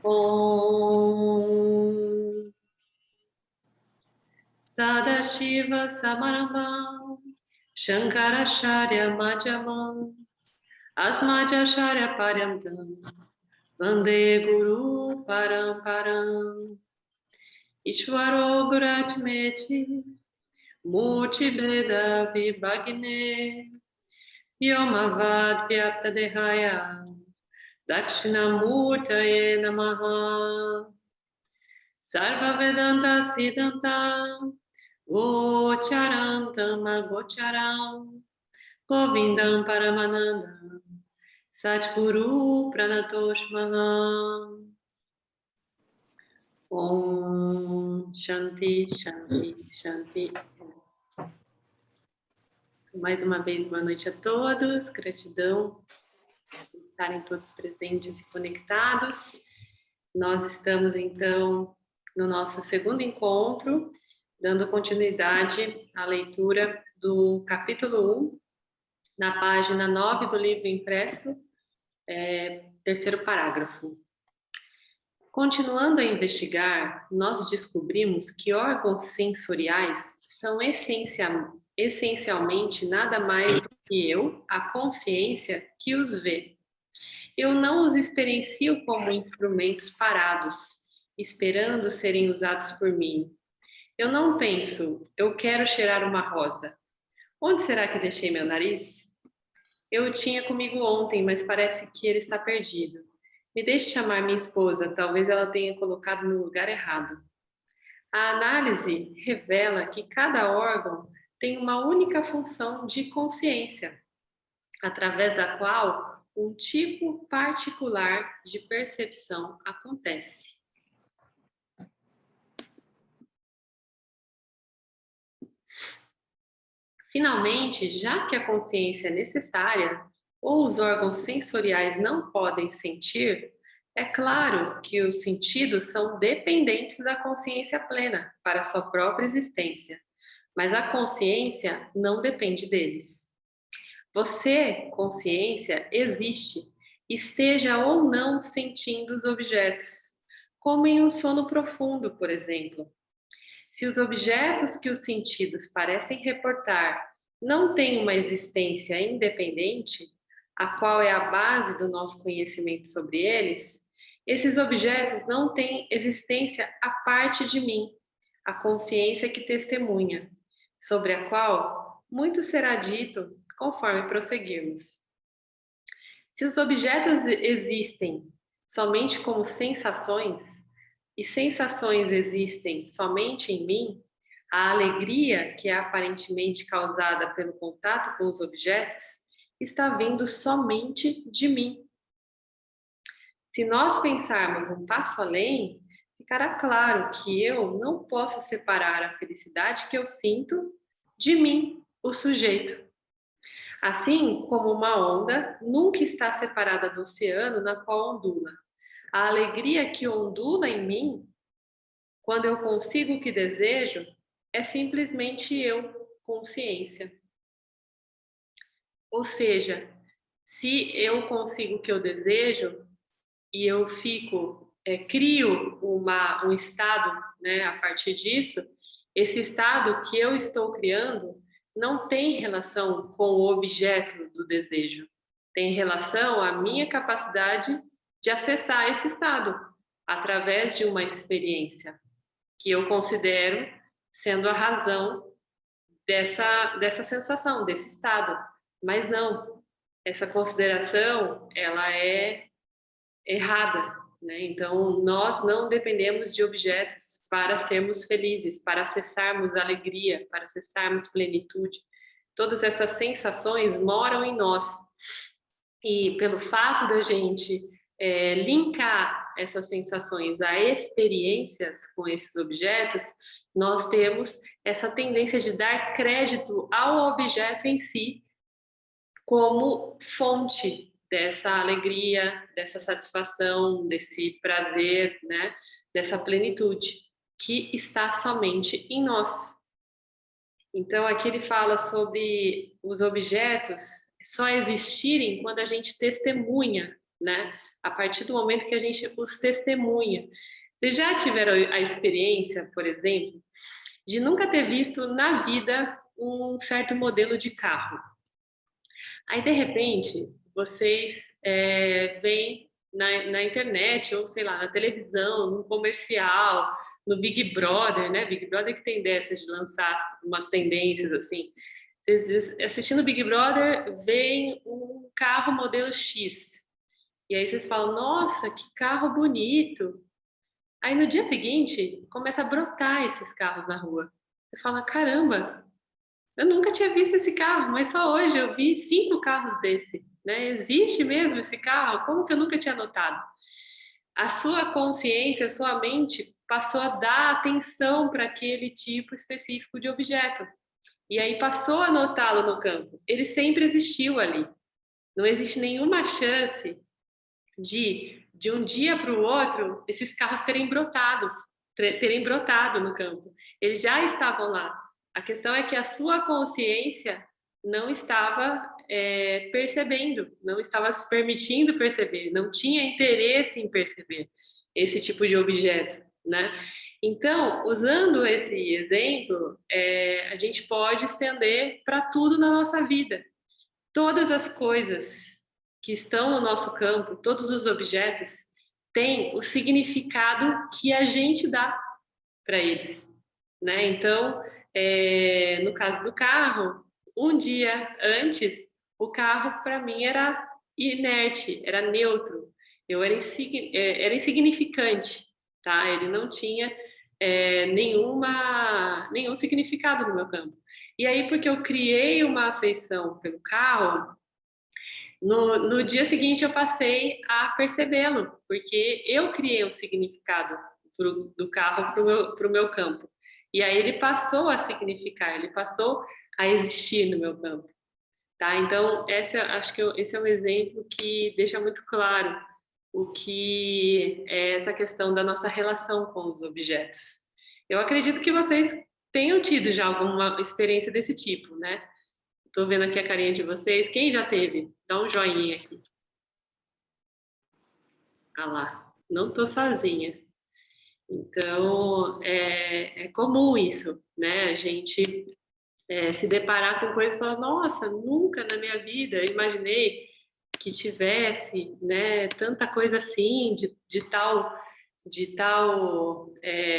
Om Sadashiva Samarambam Shankaracharya Madhyamam Asmadhyacharya Paryamtam Vande Guru Paramparam Ishvaro Guratmeti Murti Beda Vibhagne Vyomavad Vyaptadehaya Dakshinamurtaye Namaha Sarva Vedanta Siddhantam Gocharantam Agocharam Govindam Paramanandam Satguru Pranatoshmaham. Om Shanti, Shanti, Shanti. Mais uma vez, boa noite a todos. Gratidão por estarem todos presentes e conectados. Nós estamos, então, no nosso segundo encontro, dando continuidade à leitura do capítulo 1, na página 9 do livro impresso, terceiro parágrafo. Continuando a investigar, nós descobrimos que órgãos sensoriais são essencialmente nada mais do que eu, a consciência, que os vê. Eu não os experiencio como instrumentos parados, esperando serem usados por mim. Eu não penso, eu quero cheirar uma rosa. Onde será que deixei meu nariz? Eu o tinha comigo ontem, mas parece que ele está perdido. Me deixe chamar minha esposa, talvez ela tenha colocado no lugar errado. A análise revela que cada órgão tem uma única função de consciência, através da qual um tipo particular de percepção acontece. Finalmente, já que a consciência é necessária, ou os órgãos sensoriais não podem sentir, é claro que os sentidos são dependentes da consciência plena para sua própria existência, mas a consciência não depende deles. Você, consciência, existe, esteja ou não sentindo os objetos, como em um sono profundo, por exemplo. Se os objetos que os sentidos parecem reportar não têm uma existência independente, a qual é a base do nosso conhecimento sobre eles, esses objetos não têm existência à parte de mim, a consciência que testemunha, sobre a qual muito será dito conforme prosseguirmos. Se os objetos existem somente como sensações, e sensações existem somente em mim, a alegria que é aparentemente causada pelo contato com os objetos está vindo somente de mim. Se nós pensarmos um passo além, ficará claro que eu não posso separar a felicidade que eu sinto de mim, o sujeito. Assim como uma onda nunca está separada do oceano na qual ondula. A alegria que ondula em mim, quando eu consigo o que desejo, é simplesmente eu, consciência. Ou seja, se eu consigo o que eu desejo e eu crio um estado, né, a partir disso, esse estado que eu estou criando não tem relação com o objeto do desejo, tem relação à minha capacidade de acessar esse estado através de uma experiência que eu considero sendo a razão dessa sensação, desse estado. Mas não, essa consideração, ela é errada, né? Então, nós não dependemos de objetos para sermos felizes, para acessarmos alegria, para acessarmos plenitude. Todas essas sensações moram em nós. E pelo fato da gente linkar essas sensações a experiências com esses objetos, nós temos essa tendência de dar crédito ao objeto em si como fonte dessa alegria, dessa satisfação, desse prazer, né? Dessa plenitude que está somente em nós. Então, aqui ele fala sobre os objetos só existirem quando a gente testemunha, né? a partir do momento que a gente os testemunha. Vocês já tiveram a experiência, por exemplo, de nunca ter visto na vida um certo modelo de carro? Aí, de repente, vocês veem na internet, ou sei lá, na televisão, num comercial, no Big Brother, né? Big Brother que tem dessas de lançar umas tendências assim. Vocês assistindo Big Brother, veem um carro modelo X. E aí vocês falam, nossa, que carro bonito. Aí no dia seguinte, começa a brotar esses carros na rua. Você fala, caramba, eu nunca tinha visto esse carro, mas só hoje eu vi 5 carros desse, né? Existe mesmo esse carro? Como que eu nunca tinha notado? A sua consciência, a sua mente passou a dar atenção para aquele tipo específico de objeto. E aí passou a notá-lo no campo. Ele sempre existiu ali. Não existe nenhuma chance de um dia para o outro esses carros terem brotado no campo. Eles já estavam lá. A questão é que a sua consciência não estava percebendo, não estava se permitindo perceber, não tinha interesse em perceber esse tipo de objeto, né? Então, usando esse exemplo, a gente pode estender para tudo na nossa vida. Todas as coisas que estão no nosso campo, todos os objetos, têm o significado que a gente dá para eles, né? Então, no caso do carro, um dia antes, o carro para mim era inerte, era neutro, eu era insignificante, tá? Ele não tinha nenhum significado no meu campo. E aí, porque eu criei uma afeição pelo carro, no dia seguinte eu passei a percebê-lo, porque eu criei um significado do carro para o meu campo. E aí ele passou a significar, ele passou a existir no meu campo. Tá? Então, acho que esse é um exemplo que deixa muito claro o que é essa questão da nossa relação com os objetos. Eu acredito que vocês tenham tido já alguma experiência desse tipo, né? Estou vendo aqui a carinha de vocês. Quem já teve? Dá um joinha aqui. Ah lá, não estou sozinha. Então, é comum isso, né? A gente se deparar com coisas e falar, nossa, nunca na minha vida imaginei que tivesse, né, tanta coisa assim, de tal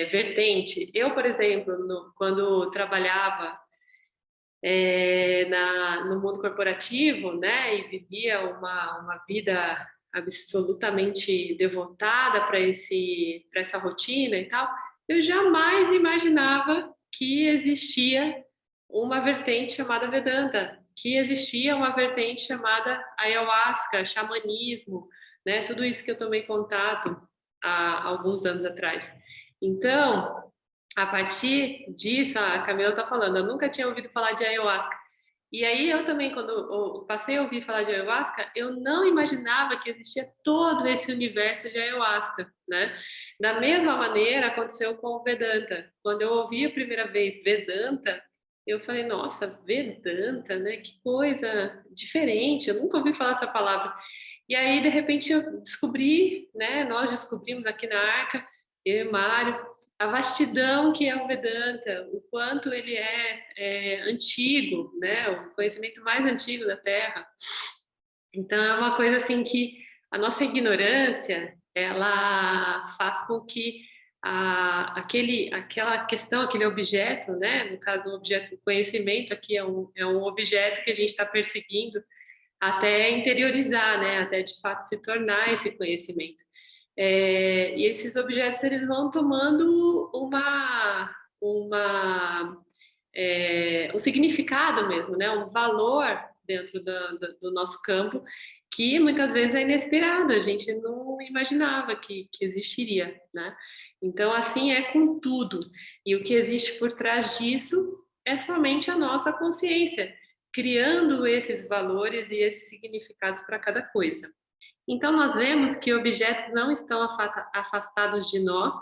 vertente. Eu, por exemplo, quando trabalhava no mundo corporativo, né, e vivia uma vida absolutamente devotada para essa rotina e tal, eu jamais imaginava que existia uma vertente chamada Vedanta, que existia uma vertente chamada ayahuasca, xamanismo, né, tudo isso que eu tomei contato há alguns anos atrás. Então, a partir disso, a Camila está falando, eu nunca tinha ouvido falar de ayahuasca. E aí eu também, quando eu passei a ouvir falar de ayahuasca, eu não imaginava que existia todo esse universo de ayahuasca, né? Da mesma maneira aconteceu com o Vedanta. Quando eu ouvi a primeira vez Vedanta, eu falei, nossa, Vedanta, né? Que coisa diferente, eu nunca ouvi falar essa palavra. E aí, de repente, eu descobri, né? Nós descobrimos aqui na Arca, eu e Mário, a vastidão que é o Vedanta, o quanto ele é antigo, né? O conhecimento mais antigo da Terra. Então é uma coisa assim que a nossa ignorância ela faz com que aquela questão, aquele objeto, né? No caso, o objeto do conhecimento aqui é um objeto que a gente está perseguindo até interiorizar, né? Até de fato se tornar esse conhecimento. E esses objetos eles vão tomando um significado mesmo, né? Um valor dentro do nosso campo que muitas vezes é inesperado, a gente não imaginava que existiria, né? Então, assim é com tudo. E o que existe por trás disso é somente a nossa consciência, criando esses valores e esses significados para cada coisa. Então, nós vemos que objetos não estão afastados de nós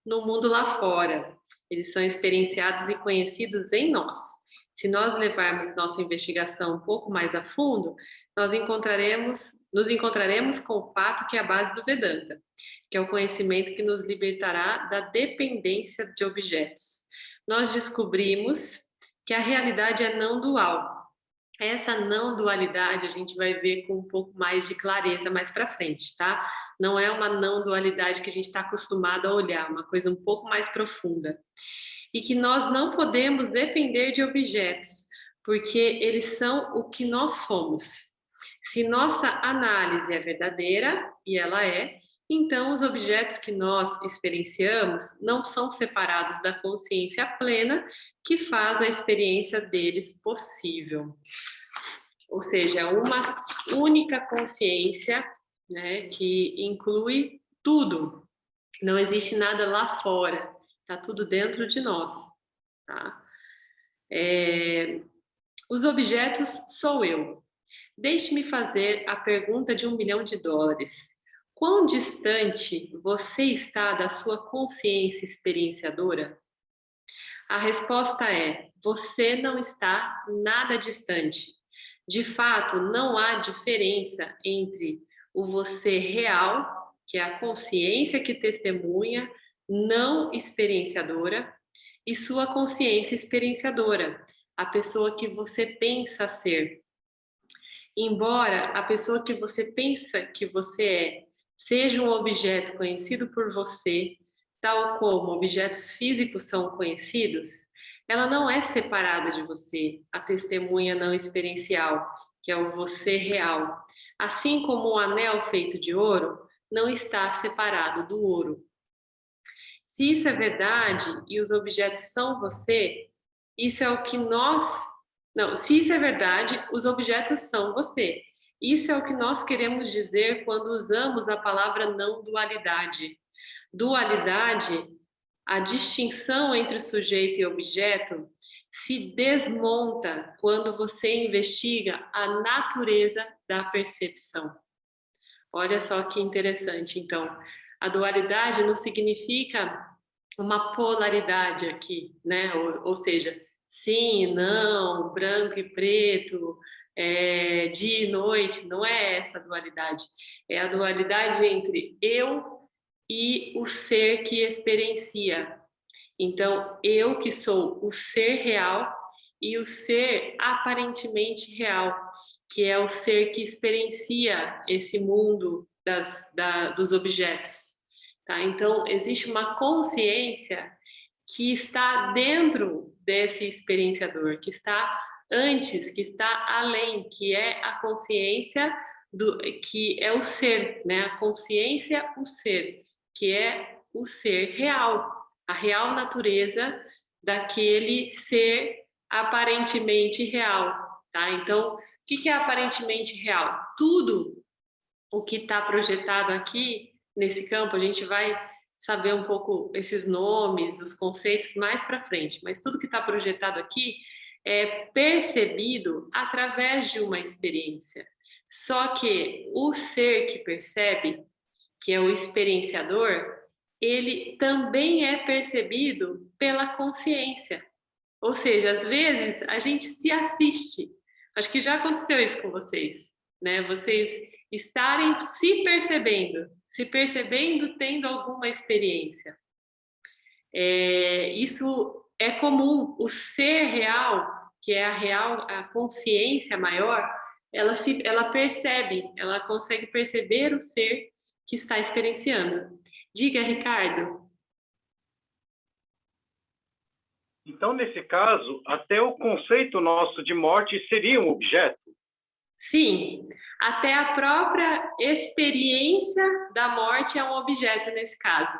no mundo lá fora. Eles são experienciados e conhecidos em nós. Se nós levarmos nossa investigação um pouco mais a fundo, nós encontraremos nos encontraremos com o fato que é a base do Vedanta, que é o conhecimento que nos libertará da dependência de objetos. Nós descobrimos que a realidade é não dual. Essa não dualidade a gente vai ver com um pouco mais de clareza mais para frente, tá? Não é uma não dualidade que a gente está acostumado a olhar, uma coisa um pouco mais profunda. E que nós não podemos depender de objetos, porque eles são o que nós somos. Se nossa análise é verdadeira, e ela é, então os objetos que nós experienciamos não são separados da consciência plena que faz a experiência deles possível. Ou seja, uma única consciência, né, que inclui tudo. Não existe nada lá fora, está tudo dentro de nós. Tá? Os objetos sou eu. Deixe-me fazer a pergunta de $1 milhão. Quão distante você está da sua consciência experienciadora? A resposta é: você não está nada distante. De fato, não há diferença entre o você real, que é a consciência que testemunha, não experienciadora, e sua consciência experienciadora, a pessoa que você pensa ser. Embora a pessoa que você pensa que você é seja um objeto conhecido por você, tal como objetos físicos são conhecidos, ela não é separada de você, a testemunha não experiencial, que é o você real. Assim como um anel feito de ouro não está separado do ouro. Se isso é verdade e os objetos são você, isso é o que nós. Não, se isso é verdade, os objetos são você. Isso é o que nós queremos dizer quando usamos a palavra não dualidade. Dualidade, a distinção entre sujeito e objeto, se desmonta quando você investiga a natureza da percepção. Olha só que interessante, então. A dualidade não significa uma polaridade aqui, né? Ou seja, sim, não, branco e preto, dia e noite, não é essa a dualidade. É a dualidade entre eu e o ser que experiencia. Então, eu que sou o ser real e o ser aparentemente real, que é o ser que experiencia esse mundo dos objetos. Tá? Então, existe uma consciência que está dentro desse experienciador, que está antes, que está além, que é a consciência que é o ser, né? A consciência, o ser, que é o ser real, a real natureza daquele ser aparentemente real, tá? Então, o que é aparentemente real? Tudo o que está projetado aqui nesse campo, a gente vai saber um pouco esses nomes, os conceitos mais para frente, mas tudo que está projetado aqui é percebido através de uma experiência. Só que o ser que percebe, que é o experienciador, ele também é percebido pela consciência. Ou seja, às vezes a gente se assiste. Acho que já aconteceu isso com vocês, né? Vocês estarem se percebendo tendo alguma experiência. Isso é comum. O ser real, que é a consciência maior, ela percebe, ela consegue perceber o ser que está experienciando. Diga, Ricardo. Então, nesse caso, até o conceito nosso de morte seria um objeto? Sim, até a própria experiência da morte é um objeto nesse caso,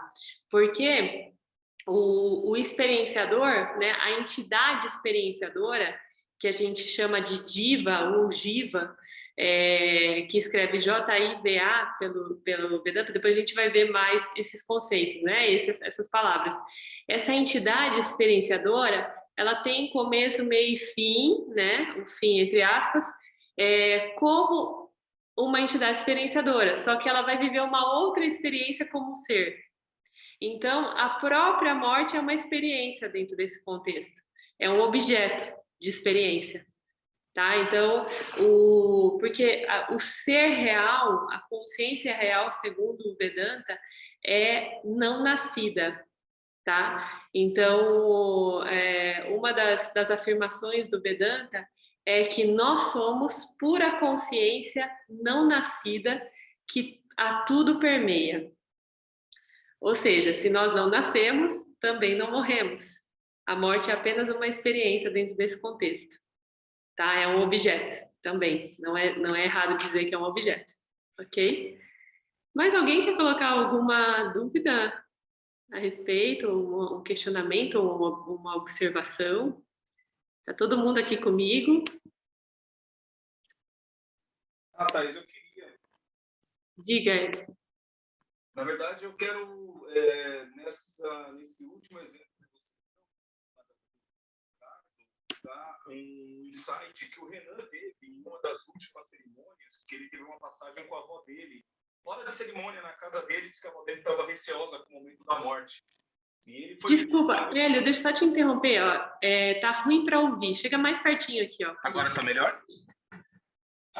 porque o experienciador, né, a entidade experienciadora, que a gente chama de diva ou jiva, que escreve Jiva pelo Vedanta, depois a gente vai ver mais esses conceitos, né, essas palavras. Essa entidade experienciadora, ela tem começo, meio e fim, né, o fim entre aspas, como uma entidade experienciadora, só que ela vai viver uma outra experiência como ser. Então, a própria morte é uma experiência dentro desse contexto. É um objeto de experiência. tá? Então, porque o ser real, a consciência real, segundo o Vedanta, é não nascida, tá? Então, uma das afirmações do Vedanta é que nós somos pura consciência não nascida que a tudo permeia. Ou seja, se nós não nascemos, também não morremos. A morte é apenas uma experiência dentro desse contexto, tá? É um objeto também. Não é errado dizer que é um objeto, ok? Mas alguém quer colocar alguma dúvida a respeito, um questionamento, uma observação? Tá todo mundo aqui comigo? Thaís, eu queria. Diga aí. Na verdade, eu quero, nesse último exemplo que você deu, tá? Um insight que o Renan teve em uma das últimas cerimônias, que ele teve uma passagem com a avó dele. Fora da cerimônia, na casa dele, disse que a avó dele estava receosa com o momento da morte. E ele foi Desculpa, velho, deixa eu só te interromper, ó. Tá ruim para ouvir. Chega mais pertinho aqui, ó. Agora tá melhor?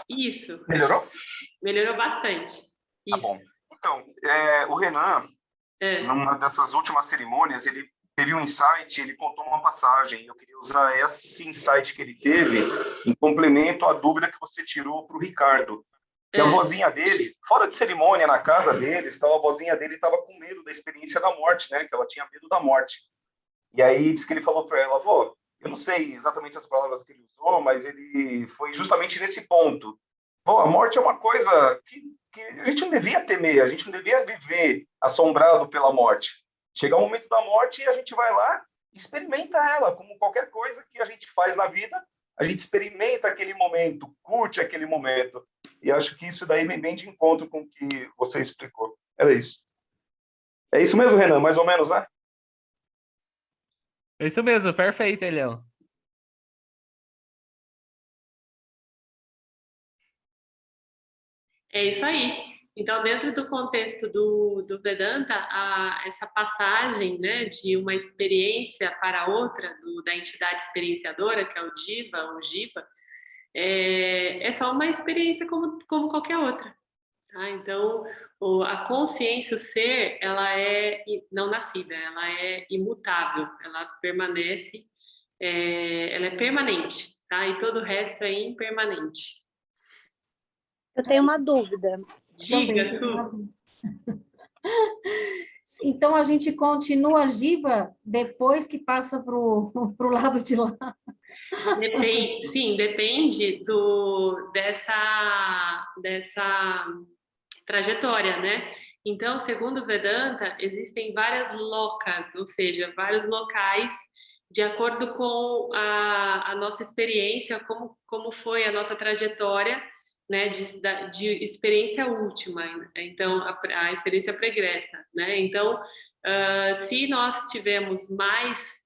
Isso. Melhorou? Melhorou bastante. Tá Isso. bom. Então, o Renan, numa dessas últimas cerimônias, ele teve um insight, ele contou uma passagem. Eu queria usar esse insight que ele teve em complemento à dúvida que você tirou para o Ricardo. Que a vozinha dele, fora de cerimônia, na casa deles, a vozinha dele estava com medo da experiência da morte, né? Que ela tinha medo da morte. E aí disse que ele falou para ela, avó, eu não sei exatamente as palavras que ele usou, mas ele foi justamente nesse ponto. Avó, a morte é uma coisa que a gente não devia temer, a gente não devia viver assombrado pela morte. Chega o momento da morte e a gente vai lá e experimenta ela, como qualquer coisa que a gente faz na vida, a gente experimenta aquele momento, curte aquele momento. E acho que isso daí vem bem de encontro com o que você explicou. Era isso. É isso mesmo, Renan? Mais ou menos, né? É isso mesmo, perfeito, Elião. É isso aí. Então, dentro do contexto do Vedanta, essa passagem, né, de uma experiência para outra, da entidade experienciadora, que é o Jiva, ou Jiva, é só uma experiência como qualquer outra. Tá? Então, a consciência, o ser, ela é não nascida, ela é imutável, ela permanece, ela é permanente, tá? E todo o resto é impermanente. Eu tenho uma dúvida. Diga, Su. Então, a gente continua Jiva depois que passa para o lado de lá? Sim, depende dessa trajetória, né? Então, segundo o Vedanta, existem várias lokas, ou seja, vários locais, de acordo com a nossa experiência, como foi a nossa trajetória, né, de experiência última, então, a experiência pregressa, né? Então, se nós tivermos mais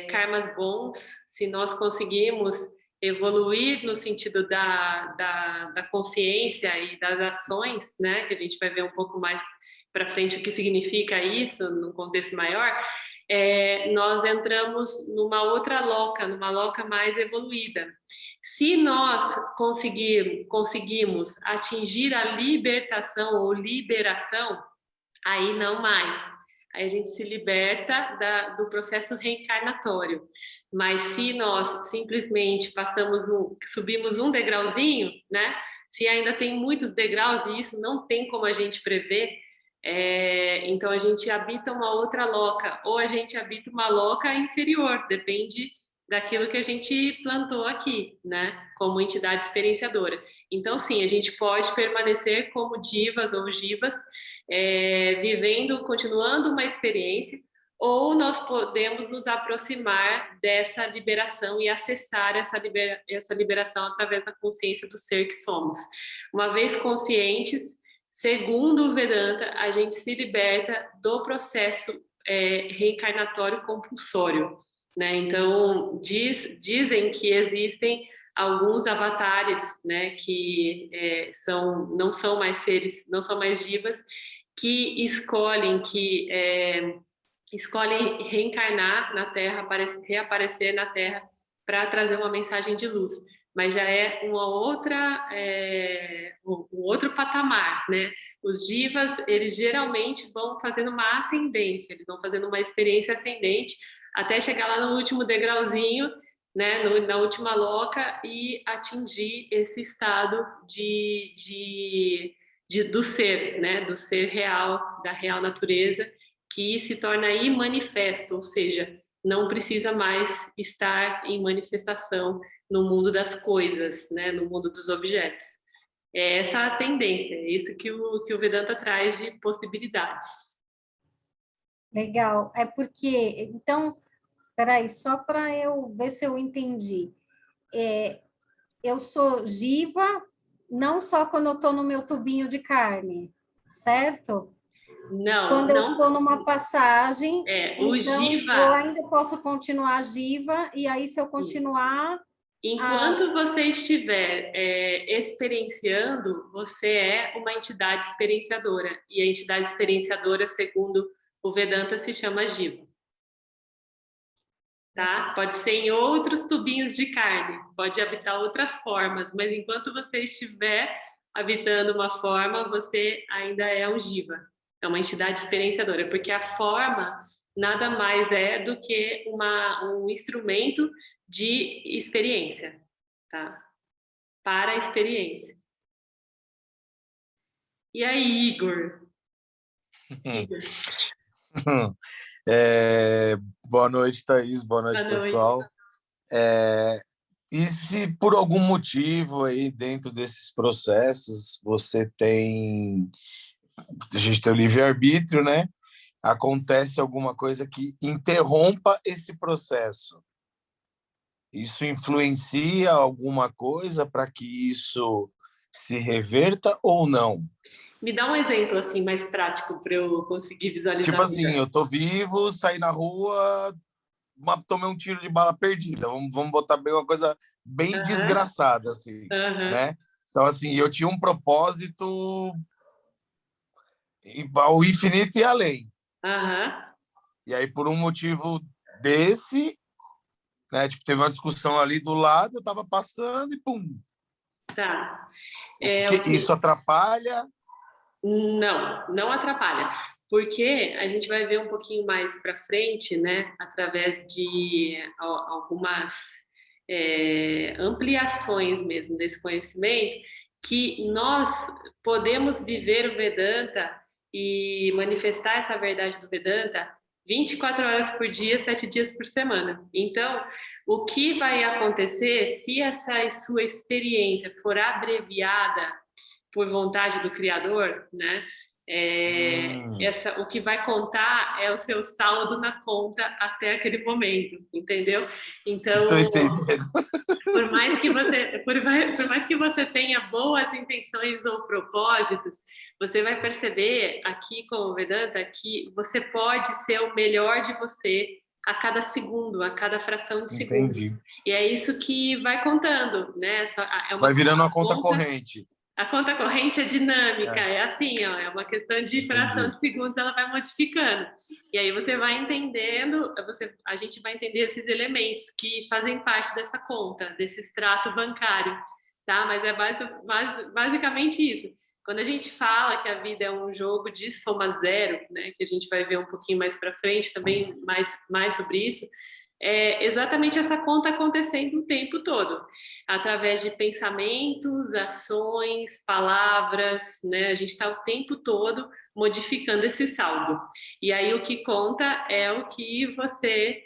karmas bons, se nós conseguimos evoluir no sentido da consciência e das ações, né, que a gente vai ver um pouco mais para frente o que significa isso no contexto maior, nós entramos numa loca mais evoluída. Se nós conseguimos atingir a libertação ou liberação, aí não mais. Aí a gente se liberta do processo reencarnatório. Mas se nós simplesmente subimos um degrauzinho, né? Se ainda tem muitos degraus e isso não tem como a gente prever, então a gente habita uma outra loca, ou a gente habita uma loca inferior, depende daquilo que a gente plantou aqui, né? Como entidade experienciadora. Então, sim, a gente pode permanecer como divas ou jivas, continuando uma experiência, ou nós podemos nos aproximar dessa liberação e acessar essa liberação através da consciência do ser que somos. Uma vez conscientes, segundo o Vedanta, a gente se liberta do processo reencarnatório compulsório, né? Então, dizem que existem alguns avatares, né, que não são mais seres, não são mais jivas, que escolhem reencarnar na Terra, reaparecer na Terra para trazer uma mensagem de luz. mas já é uma outra, um outro patamar, né? Os jivas, eles geralmente vão fazendo uma ascendência, eles vão fazendo uma experiência ascendente até chegar lá no último degrauzinho, né? Na última loca e atingir esse estado do ser, né? Do ser real, da real natureza, que se torna imanifesto, ou seja, não precisa mais estar em manifestação no mundo das coisas, né, no mundo dos objetos. É essa a tendência, é isso que o Vedanta traz de possibilidades. Legal. É porque, então, peraí, só para eu ver se eu entendi. Eu sou jiva, não só quando eu estou no meu tubinho de carne, certo? Não, Quando eu não. estou numa passagem, O então jiva. eu ainda posso continuar jiva, e aí se eu continuar. Enquanto você estiver experienciando, você é uma entidade experienciadora. E a entidade experienciadora, segundo o Vedanta, se chama jiva. Tá? Pode ser em outros tubinhos de carne, pode habitar outras formas, mas enquanto você estiver habitando uma forma, você ainda é um jiva, é uma entidade experienciadora, porque a forma nada mais é do que um instrumento de experiência, tá? Para a experiência. E aí, Igor? Igor. Boa noite, Thaís. Boa noite, pessoal. E se por algum motivo aí dentro desses processos a gente tem o livre-arbítrio, né? Acontece alguma coisa que interrompa esse processo. Isso influencia alguma coisa para que isso se reverta ou não? Me dá um exemplo assim mais prático para eu conseguir visualizar. Tipo assim, eu tô vivo, saí na rua, tomei um tiro de bala perdida. Vamos botar bem uma coisa bem desgraçada, assim, né? Então, assim, eu tinha um propósito ao infinito e além. E aí, por um motivo desse, né? Tipo, teve uma discussão ali do lado, eu tava passando e pum. Tá. Isso atrapalha? Não, não atrapalha. Porque a gente vai ver um pouquinho mais para frente, né? Através de algumas ampliações mesmo desse conhecimento, que nós podemos viver o Vedanta e manifestar essa verdade do Vedanta 24 horas por dia, 7 dias por semana. Então, o que vai acontecer se essa sua experiência for abreviada por vontade do Criador, né? O que vai contar é o seu saldo na conta até aquele momento, entendeu? Então, por mais que você tenha boas intenções ou propósitos, você vai perceber aqui com o Vedanta que você pode ser o melhor de você a cada segundo, a cada fração de segundo. Entendi. E é isso que vai contando, né? Vai virando uma conta corrente. A conta corrente é dinâmica, é assim, ó, é uma questão de fração de segundos, ela vai modificando. E aí você vai entendendo, a gente vai entender esses elementos que fazem parte dessa conta, desse extrato bancário, tá? Mas é basicamente isso. Quando a gente fala que a vida é um jogo de soma zero, né, que a gente vai ver um pouquinho mais para frente também, mais sobre isso, é exatamente essa conta acontecendo o tempo todo, através de pensamentos, ações, palavras, né? A gente está o tempo todo modificando esse saldo. E aí o que conta é o que você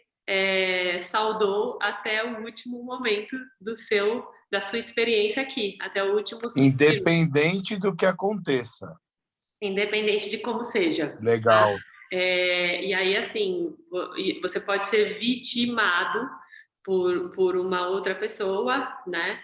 saldou até o último momento da sua experiência aqui, até o último suspiro. Independente do que aconteça. Independente de como seja. Legal. Tá? E aí, assim, você pode ser vitimado por uma outra pessoa, né?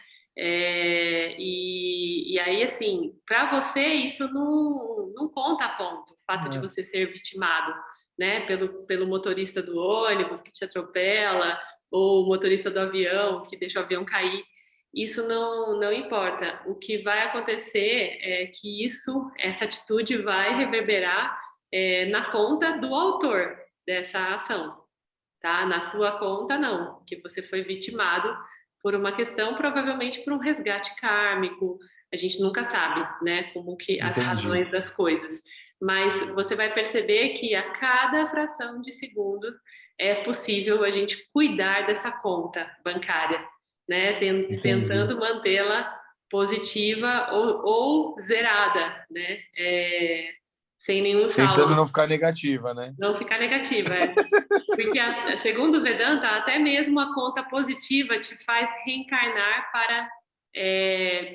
E aí, assim, para você isso não conta ponto, o fato de você ser vitimado, né? Pelo motorista do ônibus que te atropela, ou o motorista do avião que deixa o avião cair. Isso não importa. O que vai acontecer é que essa atitude vai reverberar na conta do autor dessa ação, tá? Na sua conta, não, que você foi vitimado por uma questão, provavelmente por um resgate kármico. A gente nunca sabe, né, como que as razões das coisas. Mas você vai perceber que a cada fração de segundo é possível a gente cuidar dessa conta bancária, né, tentando mantê-la positiva ou zerada, né, sem nenhum saldo. Tentando não ficar negativa, né? Não ficar negativa, Porque, segundo o Vedanta, até mesmo a conta positiva te faz reencarnar para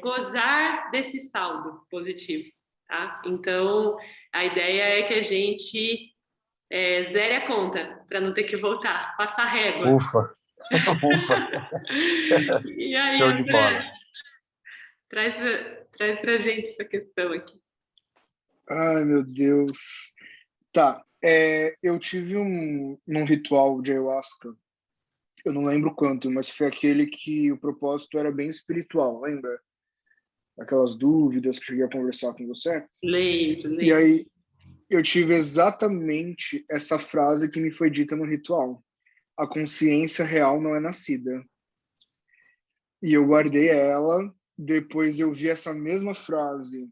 gozar desse saldo positivo, tá? Então, a ideia é que a gente zere a conta, para não ter que voltar, passar régua. Ufa! Ufa! E aí, Show de bola. André, traz pra gente essa questão aqui. Ai, meu Deus. Tá, eu tive num ritual de ayahuasca, eu não lembro quanto, mas foi aquele que o propósito era bem espiritual, lembra? Aquelas dúvidas que cheguei a conversar com você. Lembro. E aí eu tive exatamente essa frase que me foi dita no ritual. A consciência real não é nascida. E eu guardei ela, depois eu vi essa mesma frase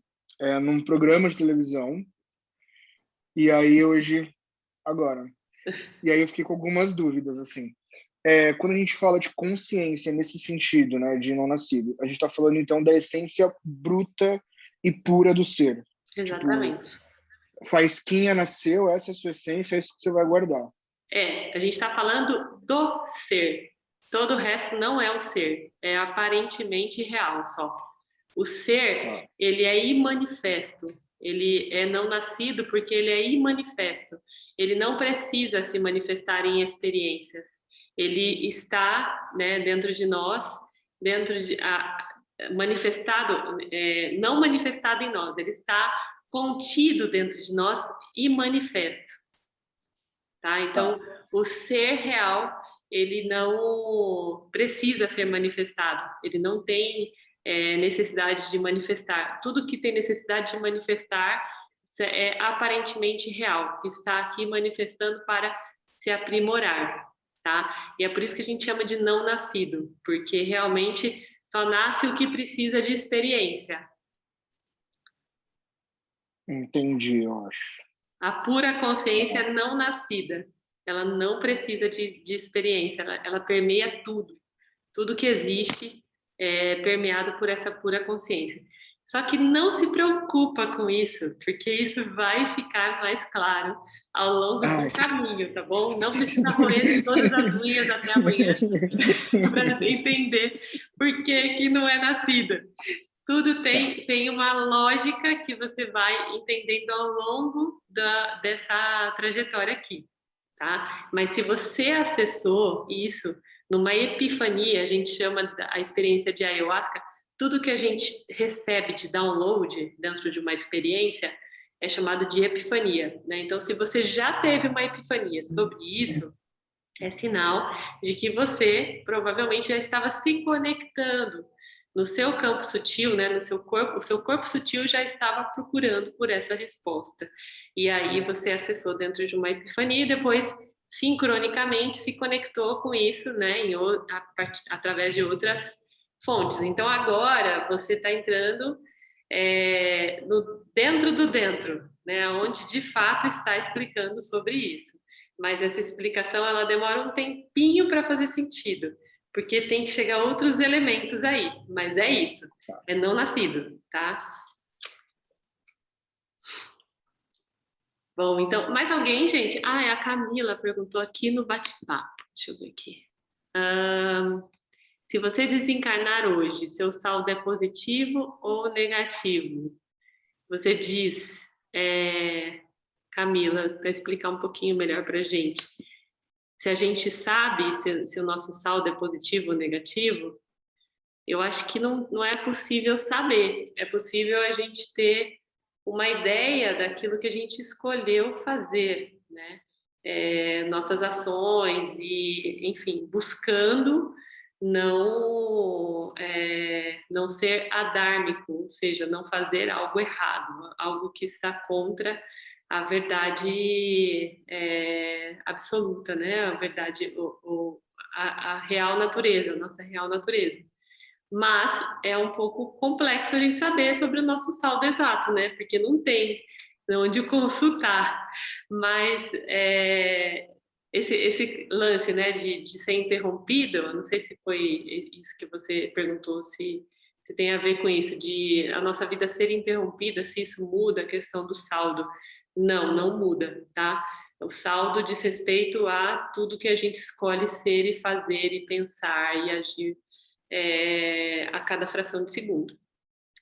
num programa de televisão, e aí hoje, agora. E aí eu fiquei com algumas dúvidas, assim. Quando a gente fala de consciência nesse sentido, né, de não nascido, a gente está falando, então, da essência bruta e pura do ser. Exatamente. Tipo, faísquinha nasceu, essa é a sua essência, é isso que você vai guardar. A gente está falando do ser. Todo o resto não é o ser. É aparentemente real só. O ser, ele é imanifesto. Ele é não nascido porque ele é imanifesto. Ele não precisa se manifestar em experiências. Ele está, né, dentro de nós, manifestado, não manifestado em nós. Ele está contido dentro de nós e manifesto. Tá? Então, o ser real, ele não precisa ser manifestado. Ele não tem necessidade de manifestar. Tudo que tem necessidade de manifestar é aparentemente real, que está aqui manifestando para se aprimorar, tá? E é por isso que a gente chama de não nascido, porque realmente só nasce o que precisa de experiência. Entendi, eu acho. A pura consciência não nascida, ela não precisa de experiência, ela permeia tudo. Tudo que existe é permeado por essa pura consciência. Só que não se preocupa com isso, porque isso vai ficar mais claro ao longo do caminho, tá bom? Não precisa roer todas as unhas até amanhã para entender por que não é nascida. Tudo tem uma lógica que você vai entendendo ao longo dessa trajetória aqui, tá? Mas se você acessou isso numa epifania, a gente chama a experiência de ayahuasca, tudo que a gente recebe de download dentro de uma experiência é chamado de epifania, né? Então, se você já teve uma epifania sobre isso, é sinal de que você provavelmente já estava se conectando no seu campo sutil, né, no seu corpo, o seu corpo sutil já estava procurando por essa resposta. E aí você acessou dentro de uma epifania e depois sincronicamente se conectou com isso, né, através de outras fontes. Então agora você está entrando no dentro do dentro, né, onde de fato está explicando sobre isso. Mas essa explicação ela demora um tempinho para fazer sentido, porque tem que chegar outros elementos aí, mas é isso, é não nascido, tá? Bom, então, mais alguém, gente? A Camila perguntou aqui no bate-papo, deixa eu ver aqui. Se você desencarnar hoje, seu saldo é positivo ou negativo? Você diz, Camila, para explicar um pouquinho melhor para a gente. Se a gente sabe se o nosso saldo é positivo ou negativo, eu acho que não é possível saber. É possível a gente ter uma ideia daquilo que a gente escolheu fazer, né? Nossas ações e, enfim, buscando não ser adármico, ou seja, não fazer algo errado, algo que está contra a verdade absoluta, né? A verdade, a real natureza, a nossa real natureza. Mas é um pouco complexo a gente saber sobre o nosso saldo exato, né? Porque não tem onde consultar. Mas esse lance, né, de ser interrompido, não sei se foi isso que você perguntou, se tem a ver com isso, de a nossa vida ser interrompida, se isso muda a questão do saldo. Não muda, tá? O saldo diz respeito a tudo que a gente escolhe ser e fazer e pensar e agir a cada fração de segundo.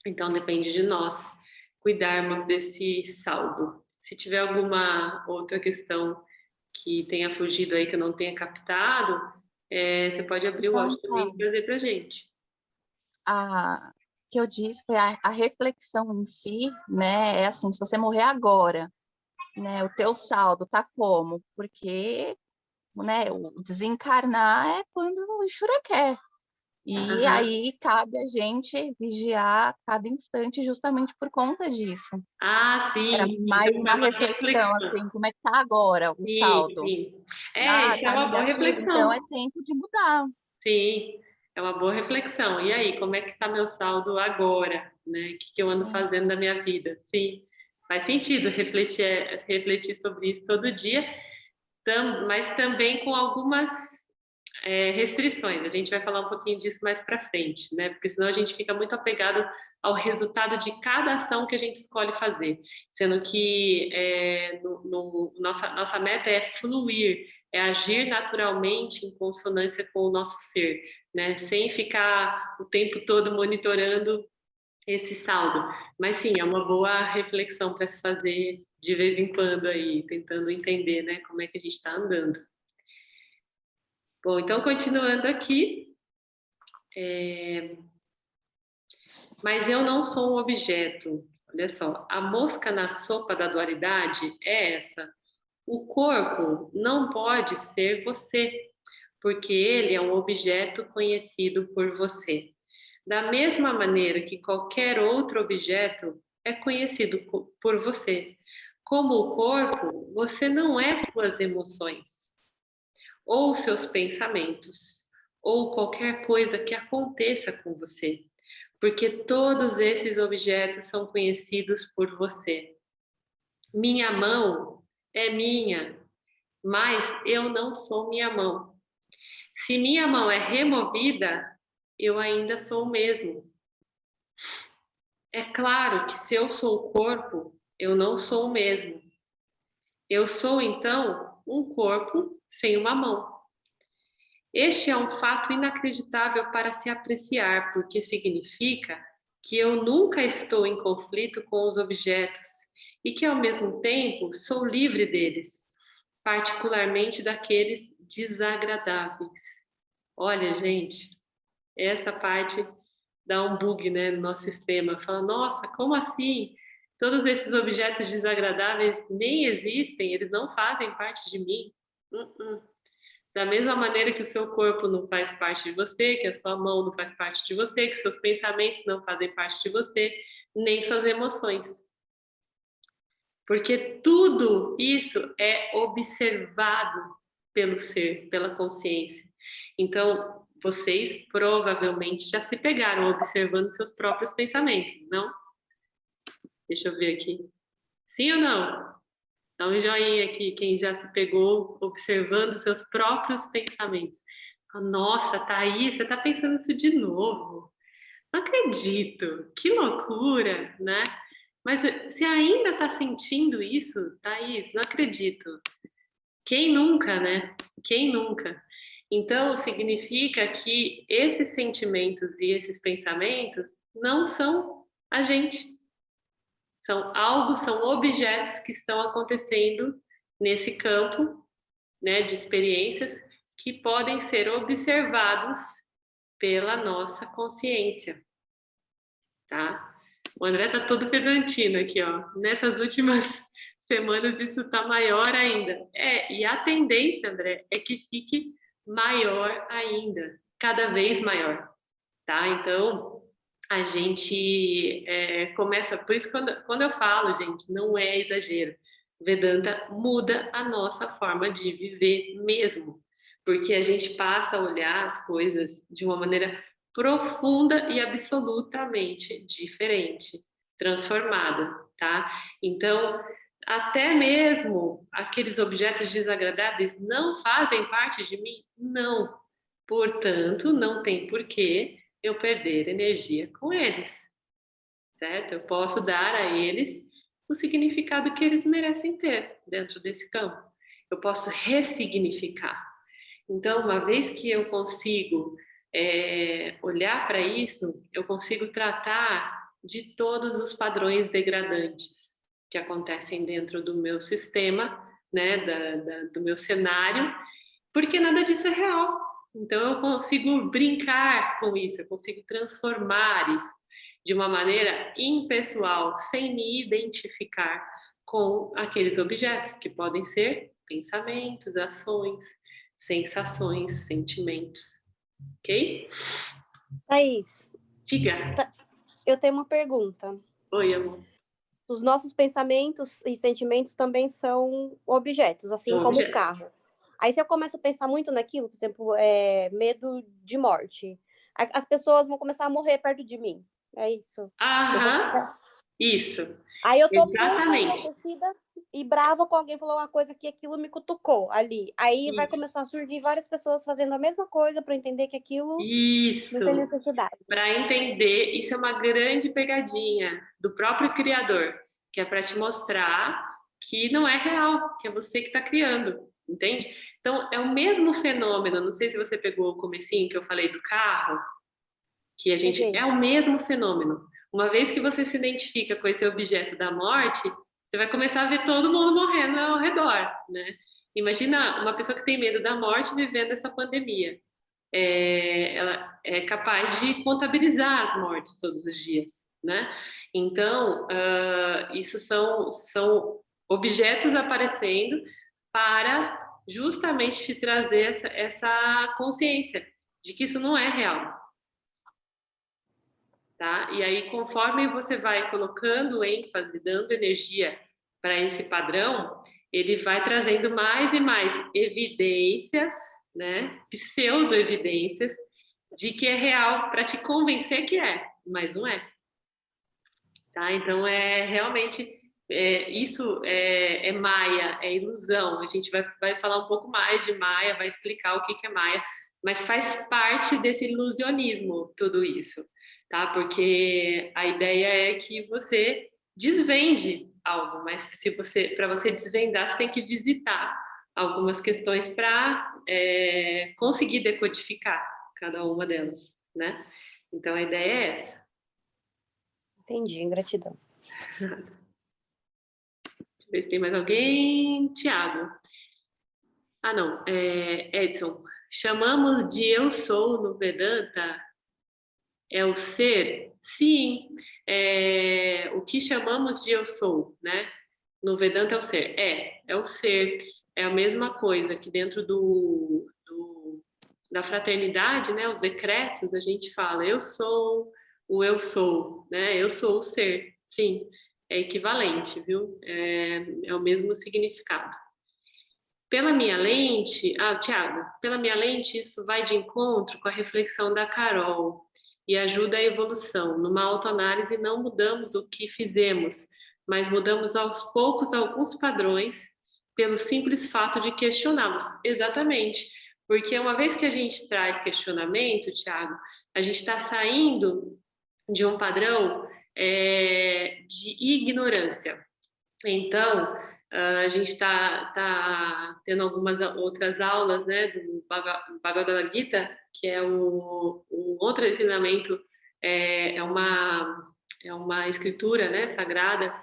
Então, depende de nós cuidarmos desse saldo. Se tiver alguma outra questão que tenha fugido aí, que eu não tenha captado, você pode abrir o áudio também e trazer para a gente. Que eu disse foi a reflexão em si, né? É assim, se você morrer agora, né? O teu saldo tá como? Porque, né? O desencarnar é quando o Ishura quer. E aí cabe a gente vigiar cada instante justamente por conta disso. Sim. Era mais uma reflexão, assim, como é que tá agora o saldo? Sim. Tá é uma boa reflexão. Então é tempo de mudar. Sim, é uma boa reflexão. E aí, como é que está meu saldo agora? Né? O que eu ando fazendo da minha vida? Sim, faz sentido refletir sobre isso todo dia, mas também com algumas restrições. A gente vai falar um pouquinho disso mais para frente, né? Porque senão a gente fica muito apegado ao resultado de cada ação que a gente escolhe fazer, sendo que nossa meta é fluir, é agir naturalmente em consonância com o nosso ser, né? Sem ficar o tempo todo monitorando esse saldo. Mas sim, é uma boa reflexão para se fazer de vez em quando aí, tentando entender, né, como é que a gente está andando. Bom, então continuando aqui, mas eu não sou um objeto. Olha só, a mosca na sopa da dualidade é essa. O corpo não pode ser você, porque ele é um objeto conhecido por você. Da mesma maneira que qualquer outro objeto é conhecido por você. Como o corpo, você não é suas emoções, ou seus pensamentos, ou qualquer coisa que aconteça com você, porque todos esses objetos são conhecidos por você. Minha mão é minha, mas eu não sou minha mão. Se minha mão é removida, eu ainda sou o mesmo. É claro que se eu sou o corpo, eu não sou o mesmo. Eu sou, então, um corpo sem uma mão. Este é um fato inacreditável para se apreciar, porque significa que eu nunca estou em conflito com os objetos e que, ao mesmo tempo, sou livre deles, particularmente daqueles desagradáveis. Olha, gente, essa parte dá um bug, né, no nosso sistema. Fala, nossa, como assim? Todos esses objetos desagradáveis nem existem, eles não fazem parte de mim. Da mesma maneira que o seu corpo não faz parte de você, que a sua mão não faz parte de você, que seus pensamentos não fazem parte de você, nem suas emoções. Porque tudo isso é observado pelo ser, pela consciência. Então, vocês provavelmente já se pegaram observando seus próprios pensamentos, não? Deixa eu ver aqui. Sim ou não? Dá um joinha aqui, quem já se pegou observando seus próprios pensamentos. Nossa, Thaís, você está pensando isso de novo? Não acredito, que loucura, né? Mas você ainda está sentindo isso, Thaís? Não acredito. Quem nunca, né? Quem nunca? Então, significa que esses sentimentos e esses pensamentos não são a gente. São objetos que estão acontecendo nesse campo, né, de experiências que podem ser observados pela nossa consciência, tá? O André tá todo pedantino aqui, ó. Nessas últimas semanas isso tá maior ainda. E a tendência, André, é que fique maior ainda, cada vez maior, tá? Então, a gente começa... Por isso, quando eu falo, gente, não é exagero. Vedanta muda a nossa forma de viver mesmo. porque a gente passa a olhar as coisas de uma maneira profunda e absolutamente diferente, transformada, tá? Então, até mesmo aqueles objetos desagradáveis não fazem parte de mim? Não. Portanto, não tem porquê eu perder energia com eles, certo? Eu posso dar a eles o significado que eles merecem ter dentro desse campo. Eu posso ressignificar. Então, uma vez que eu consigo olhar para isso, eu consigo tratar de todos os padrões degradantes que acontecem dentro do meu sistema, né, do meu cenário, porque nada disso é real. Então, eu consigo brincar com isso, eu consigo transformar isso de uma maneira impessoal, sem me identificar com aqueles objetos, que podem ser pensamentos, ações, sensações, sentimentos. Ok? Thaís, Diga. eu tenho uma pergunta. Oi, amor. Os nossos pensamentos e sentimentos também são objetos, assim como o carro. Aí, se eu começo a pensar muito naquilo, por exemplo, medo de morte, as pessoas vão começar a morrer perto de mim. É isso? Aham, isso. Aí eu tô puta, enlouquecida e brava com alguém, falou uma coisa que aquilo me cutucou ali. Aí vai começar a surgir várias pessoas fazendo a mesma coisa para entender que aquilo isso. não tem necessidade. Para entender, isso é uma grande pegadinha do próprio criador, que é para te mostrar que não é real, que é você que está criando, entende? Então, é o mesmo fenômeno, não sei se você pegou o comecinho que eu falei do carro, que a gente é o mesmo fenômeno. Uma vez que você se identifica com esse objeto da morte, você vai começar a ver todo mundo morrendo ao redor, né? Imagina uma pessoa que tem medo da morte vivendo essa pandemia. Ela é capaz de contabilizar as mortes todos os dias, né? Então, isso são objetos aparecendo para justamente te trazer essa consciência de que isso não é real. Tá? E aí, conforme você vai colocando ênfase, dando energia para esse padrão, ele vai trazendo mais e mais evidências, né? Pseudo-evidências de que é real, para te convencer que é, mas não é. Tá? Então, realmente, isso é Maia, é ilusão. A gente vai falar um pouco mais de Maia, vai explicar o que é Maia, mas faz parte desse ilusionismo, tudo isso. Tá? Porque a ideia é que você desvende algo, mas para você desvendar, você tem que visitar algumas questões para conseguir decodificar cada uma delas, né? Então a ideia é essa. Entendi, gratidão. Deixa eu ver se tem mais alguém. Tiago. Ah, não, Edson. Chamamos de eu sou no Vedanta. É o ser? Sim. O que chamamos de eu sou, né? No Vedanta é o ser. É o ser. É a mesma coisa que dentro da fraternidade, né? Os decretos, a gente fala eu sou, eu sou, né? Eu sou o ser. Sim, é equivalente, viu? É o mesmo significado. Pela minha lente, Tiago, pela minha lente, isso vai de encontro com a reflexão da Carol e ajuda a evolução. Numa autoanálise, não mudamos o que fizemos, mas mudamos aos poucos alguns padrões pelo simples fato de questioná-los. Exatamente, porque uma vez que a gente traz questionamento, Tiago, a gente está saindo de um padrão de ignorância. Então, a gente está tendo algumas outras aulas, né, do Bhagavad Gita, que é um outro ensinamento, é uma escritura, né, sagrada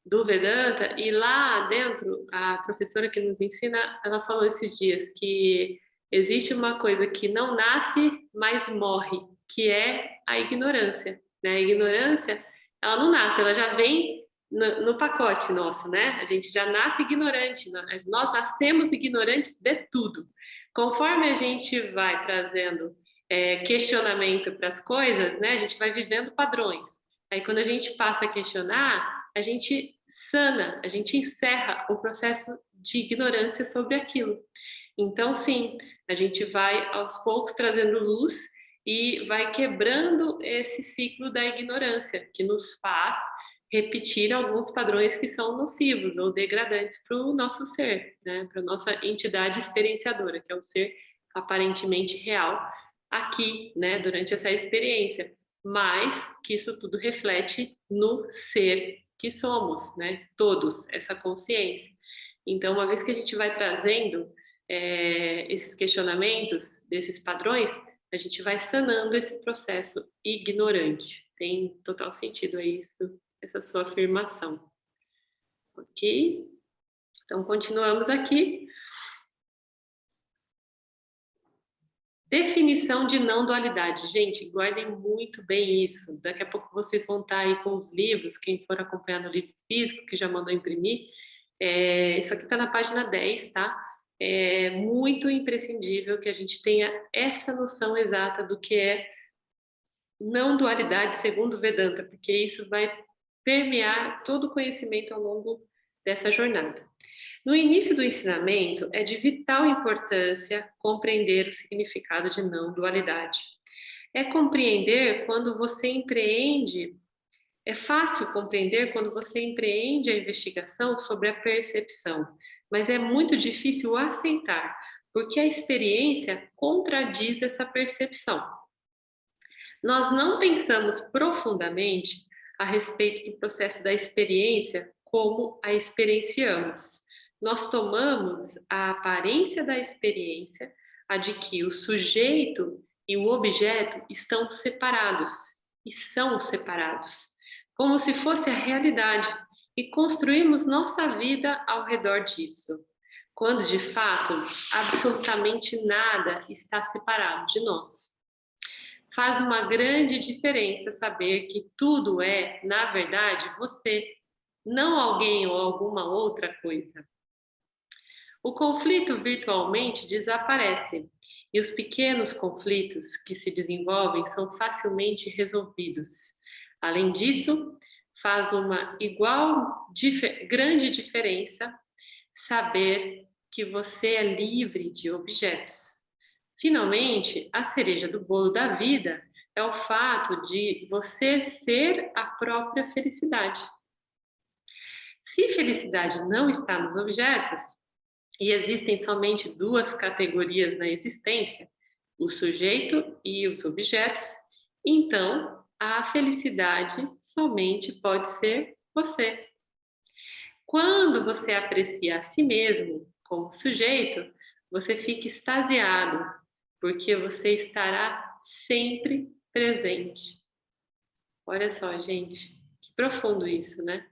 do Vedanta, e lá dentro, a professora que nos ensina, ela falou esses dias que existe uma coisa que não nasce, mas morre, que é a ignorância, né? A ignorância, ela não nasce, ela já vem no pacote nosso, né? A gente já nasce ignorante, nós nascemos ignorantes de tudo. Conforme a gente vai trazendo questionamento para as coisas, né? A gente vai vivendo padrões. Aí quando a gente passa a questionar, a gente sana, a gente encerra o processo de ignorância sobre aquilo. Então, sim, a gente vai aos poucos trazendo luz e vai quebrando esse ciclo da ignorância, que nos faz repetir alguns padrões que são nocivos ou degradantes para o nosso ser, né? Para a nossa entidade experienciadora, que é o ser aparentemente real aqui, né? Durante essa experiência, mas que isso tudo reflete no ser que somos, né? Todos, essa consciência. Então, uma vez que a gente vai trazendo esses questionamentos desses padrões, a gente vai sanando esse processo ignorante. Tem total sentido aí isso, essa sua afirmação. Ok? Então, continuamos aqui. Definição de não dualidade. Gente, guardem muito bem isso. Daqui a pouco vocês vão estar aí com os livros, quem for acompanhar no livro físico, que já mandou imprimir. Isso aqui está na página 10, tá? É muito imprescindível que a gente tenha essa noção exata do que é não dualidade segundo Vedanta, porque isso vai permear todo o conhecimento ao longo dessa jornada. No início do ensinamento, é de vital importância compreender o significado de não dualidade. É compreender quando você empreende, é fácil compreender quando você empreende a investigação sobre a percepção, mas é muito difícil aceitar, porque a experiência contradiz essa percepção. Nós não pensamos profundamente a respeito do processo da experiência como a experienciamos. Nós tomamos a aparência da experiência, a de que o sujeito e o objeto estão separados, e são separados, como se fosse a realidade, e construímos nossa vida ao redor disso, quando de fato absolutamente nada está separado de nós. Faz uma grande diferença saber que tudo é, na verdade, você, não alguém ou alguma outra coisa. O conflito virtualmente desaparece e os pequenos conflitos que se desenvolvem são facilmente resolvidos. Além disso, faz uma grande diferença saber que você é livre de objetos. Finalmente, a cereja do bolo da vida é o fato de você ser a própria felicidade. Se felicidade não está nos objetos, e existem somente duas categorias na existência, o sujeito e os objetos, então a felicidade somente pode ser você. Quando você aprecia a si mesmo como sujeito, você fica extasiado, porque você estará sempre presente. Olha só, gente, que profundo isso, né?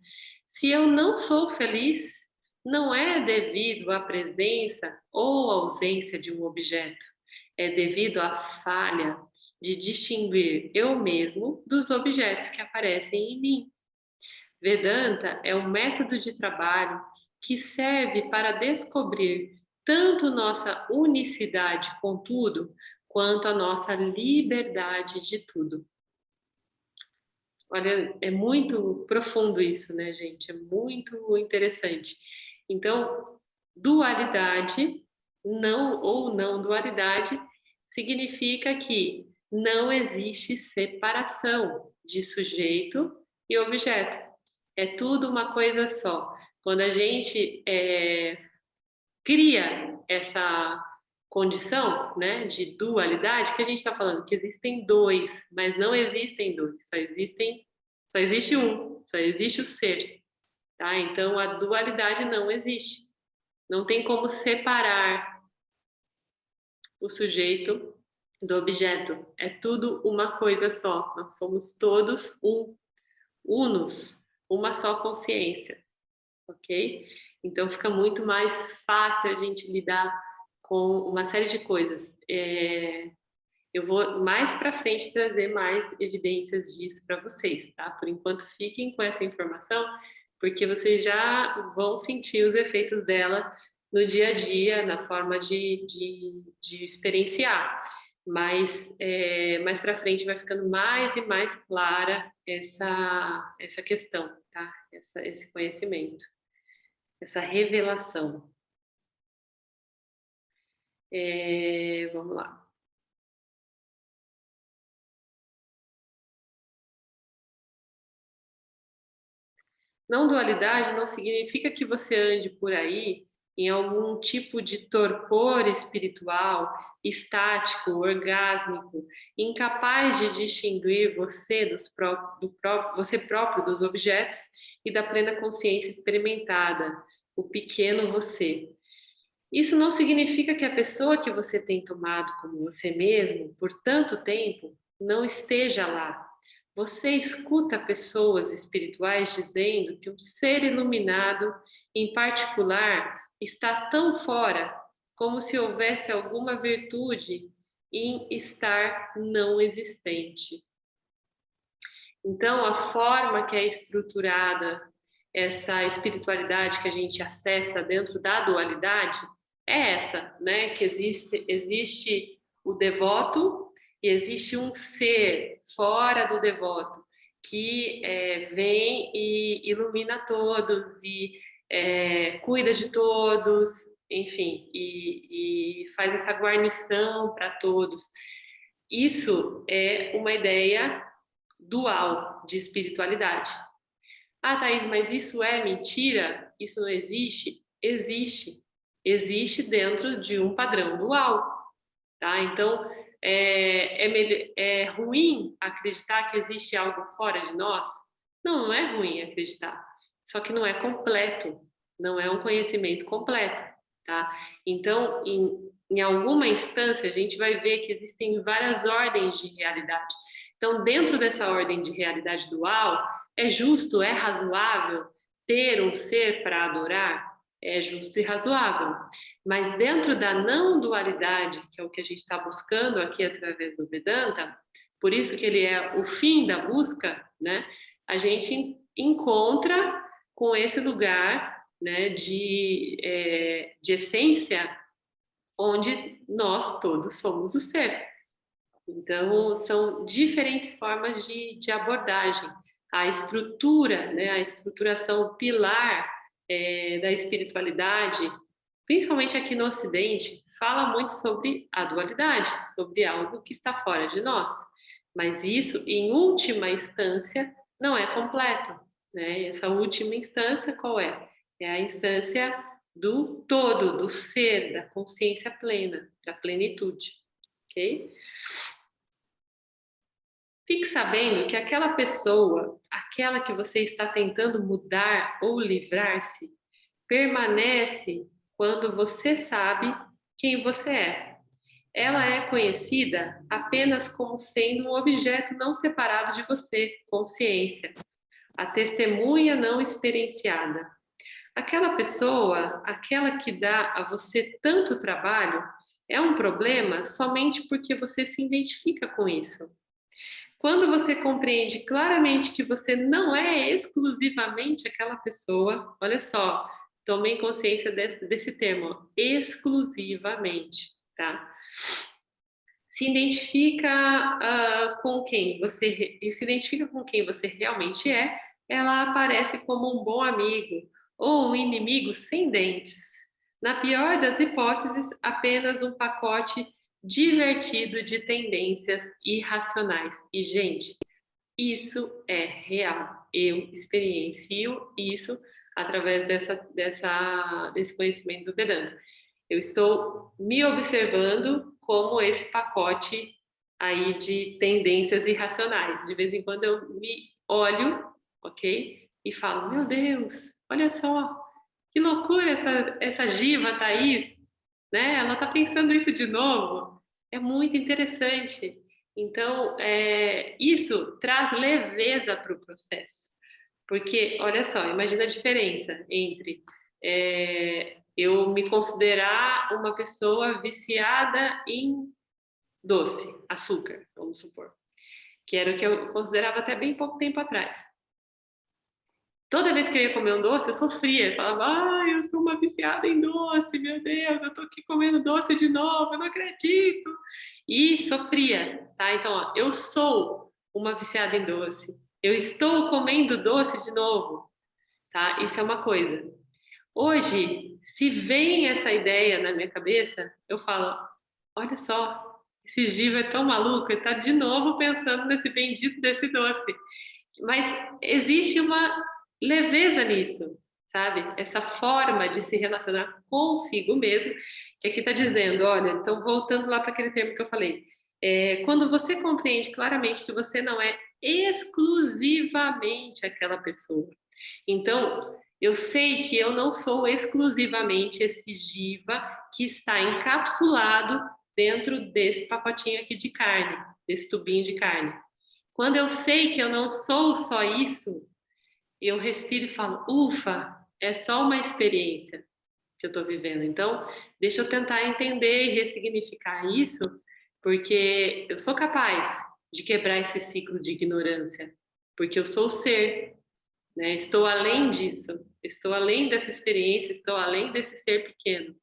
Se eu não sou feliz, não é devido à presença ou ausência de um objeto, é devido à falha de distinguir eu mesmo dos objetos que aparecem em mim. Vedanta é um método de trabalho que serve para descobrir tanto nossa unicidade com tudo, quanto a nossa liberdade de tudo. Olha, é muito profundo isso, né, gente? É muito interessante. Então, dualidade, não ou não dualidade, significa que não existe separação de sujeito e objeto. É tudo uma coisa só. Quando a gente cria essa condição, né, de dualidade, que a gente está falando que existem dois, mas não existem dois, só existe um, só existe o ser, tá? Então a dualidade não existe, não tem como separar o sujeito do objeto, é tudo uma coisa só, nós somos todos unos, uma só consciência, ok? Então fica muito mais fácil a gente lidar com uma série de coisas. Eu vou mais para frente trazer mais evidências disso para vocês, tá? Por enquanto, fiquem com essa informação, porque vocês já vão sentir os efeitos dela no dia a dia, na forma de experienciar. Mas mais para frente vai ficando mais e mais clara essa questão, tá? Esse conhecimento, essa revelação. Vamos lá. Não dualidade não significa que você ande por aí em algum tipo de torpor espiritual, estático, orgásmico, incapaz de distinguir você você próprio dos objetos e da plena consciência experimentada, o pequeno você. Isso não significa que a pessoa que você tem tomado como você mesmo por tanto tempo não esteja lá. Você escuta pessoas espirituais dizendo que um ser iluminado, em particular, está tão fora como se houvesse alguma virtude em estar não existente. Então, a forma que é estruturada essa espiritualidade que a gente acessa dentro da dualidade é essa, né? Que existe o devoto e existe um ser fora do devoto que vem e ilumina todos e cuida de todos, enfim, e faz essa guarnição para todos. Isso é uma ideia dual de espiritualidade. Ah, Thaís, mas isso é mentira? Isso não existe? Existe. Existe dentro de um padrão dual, tá? Então, é ruim acreditar que existe algo fora de nós? Não, não é ruim acreditar. Só que não é completo. Não é um conhecimento completo, tá? Então, em alguma instância, a gente vai ver que existem várias ordens de realidade. Então, dentro dessa ordem de realidade dual, é justo, é razoável ter um ser para adorar? É justo e razoável. Mas dentro da não dualidade, que é o que a gente está buscando aqui através do Vedanta, por isso que ele é o fim da busca, né? A gente encontra com esse lugar, né, de essência, onde nós todos somos o ser. Então, são diferentes formas de abordagem. A estrutura, né, a estruturação pilar da espiritualidade, principalmente aqui no Ocidente, fala muito sobre a dualidade, sobre algo que está fora de nós. Mas isso, em última instância, não é completo, né? E essa última instância, qual é? É a instância do todo, do ser, da consciência plena, da plenitude, ok? Fique sabendo que aquela pessoa, aquela que você está tentando mudar ou livrar-se, permanece quando você sabe quem você é. Ela é conhecida apenas como sendo um objeto não separado de você, consciência, a testemunha não experienciada. Aquela pessoa, aquela que dá a você tanto trabalho, é um problema somente porque você se identifica com isso. Quando você compreende claramente que você não é exclusivamente aquela pessoa, olha só, tomem consciência desse termo, exclusivamente, tá? Se identifica com quem você realmente é, ela aparece como um bom amigo ou um inimigo sem dentes. Na pior das hipóteses, apenas um pacote divertido de tendências irracionais. E, gente, isso é real. Eu experiencio isso através desse conhecimento do Vedanta. Eu estou me observando como esse pacote aí de tendências irracionais. De vez em quando eu me olho, ok? E falo, meu Deus, olha só, que loucura essa Giva, Thaís, né? Ela está pensando isso de novo. É muito interessante. Então, isso traz leveza para o processo. Porque, olha só, imagina a diferença entre eu me considerar uma pessoa viciada em doce, açúcar, vamos supor, que era o que eu considerava até bem pouco tempo atrás. Toda vez que eu ia comer um doce, eu sofria. Eu falava, eu sou uma viciada em doce, meu Deus, eu tô aqui comendo doce de novo, eu não acredito. E sofria, tá? Então, ó, eu sou uma viciada em doce. Eu estou comendo doce de novo, tá? Isso é uma coisa. Hoje, se vem essa ideia na minha cabeça, eu falo, olha só, esse Giva é tão maluco, ele tá de novo pensando nesse bendito desse doce. Mas existe uma leveza nisso, sabe? Essa forma de se relacionar consigo mesmo, que aqui está dizendo, olha, então voltando lá para aquele termo que eu falei, quando você compreende claramente que você não é exclusivamente aquela pessoa. Então, eu sei que eu não sou exclusivamente esse Giva que está encapsulado dentro desse pacotinho aqui de carne, desse tubinho de carne. Quando eu sei que eu não sou só isso, eu respiro e falo, ufa, é só uma experiência que eu estou vivendo. Então, deixa eu tentar entender e ressignificar isso, porque eu sou capaz de quebrar esse ciclo de ignorância, porque eu sou o ser, né? Estou além disso, estou além dessa experiência, estou além desse ser pequeno,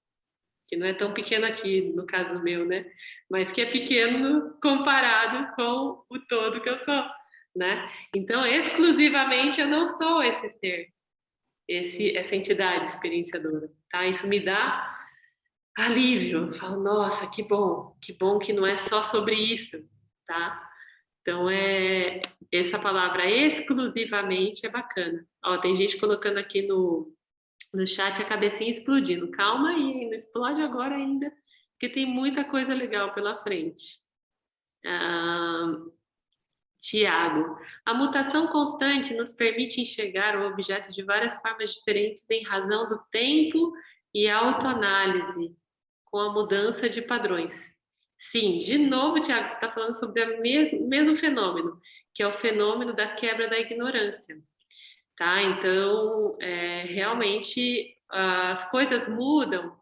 que não é tão pequeno aqui, no caso meu, né? Mas que é pequeno comparado com o todo que eu sou, né? Então, exclusivamente, eu não sou esse ser, essa entidade experienciadora, tá? Isso me dá alívio. Eu falo, nossa, que bom que não é só sobre isso, tá? Então, essa palavra exclusivamente é bacana. Ó, tem gente colocando aqui no chat a cabecinha explodindo. Calma aí, não explode agora ainda, porque tem muita coisa legal pela frente. Tiago, a mutação constante nos permite enxergar o objeto de várias formas diferentes em razão do tempo e autoanálise, com a mudança de padrões. Sim, de novo, Tiago, você está falando sobre o mesmo fenômeno, que é o fenômeno da quebra da ignorância. Tá? Então, realmente, as coisas mudam,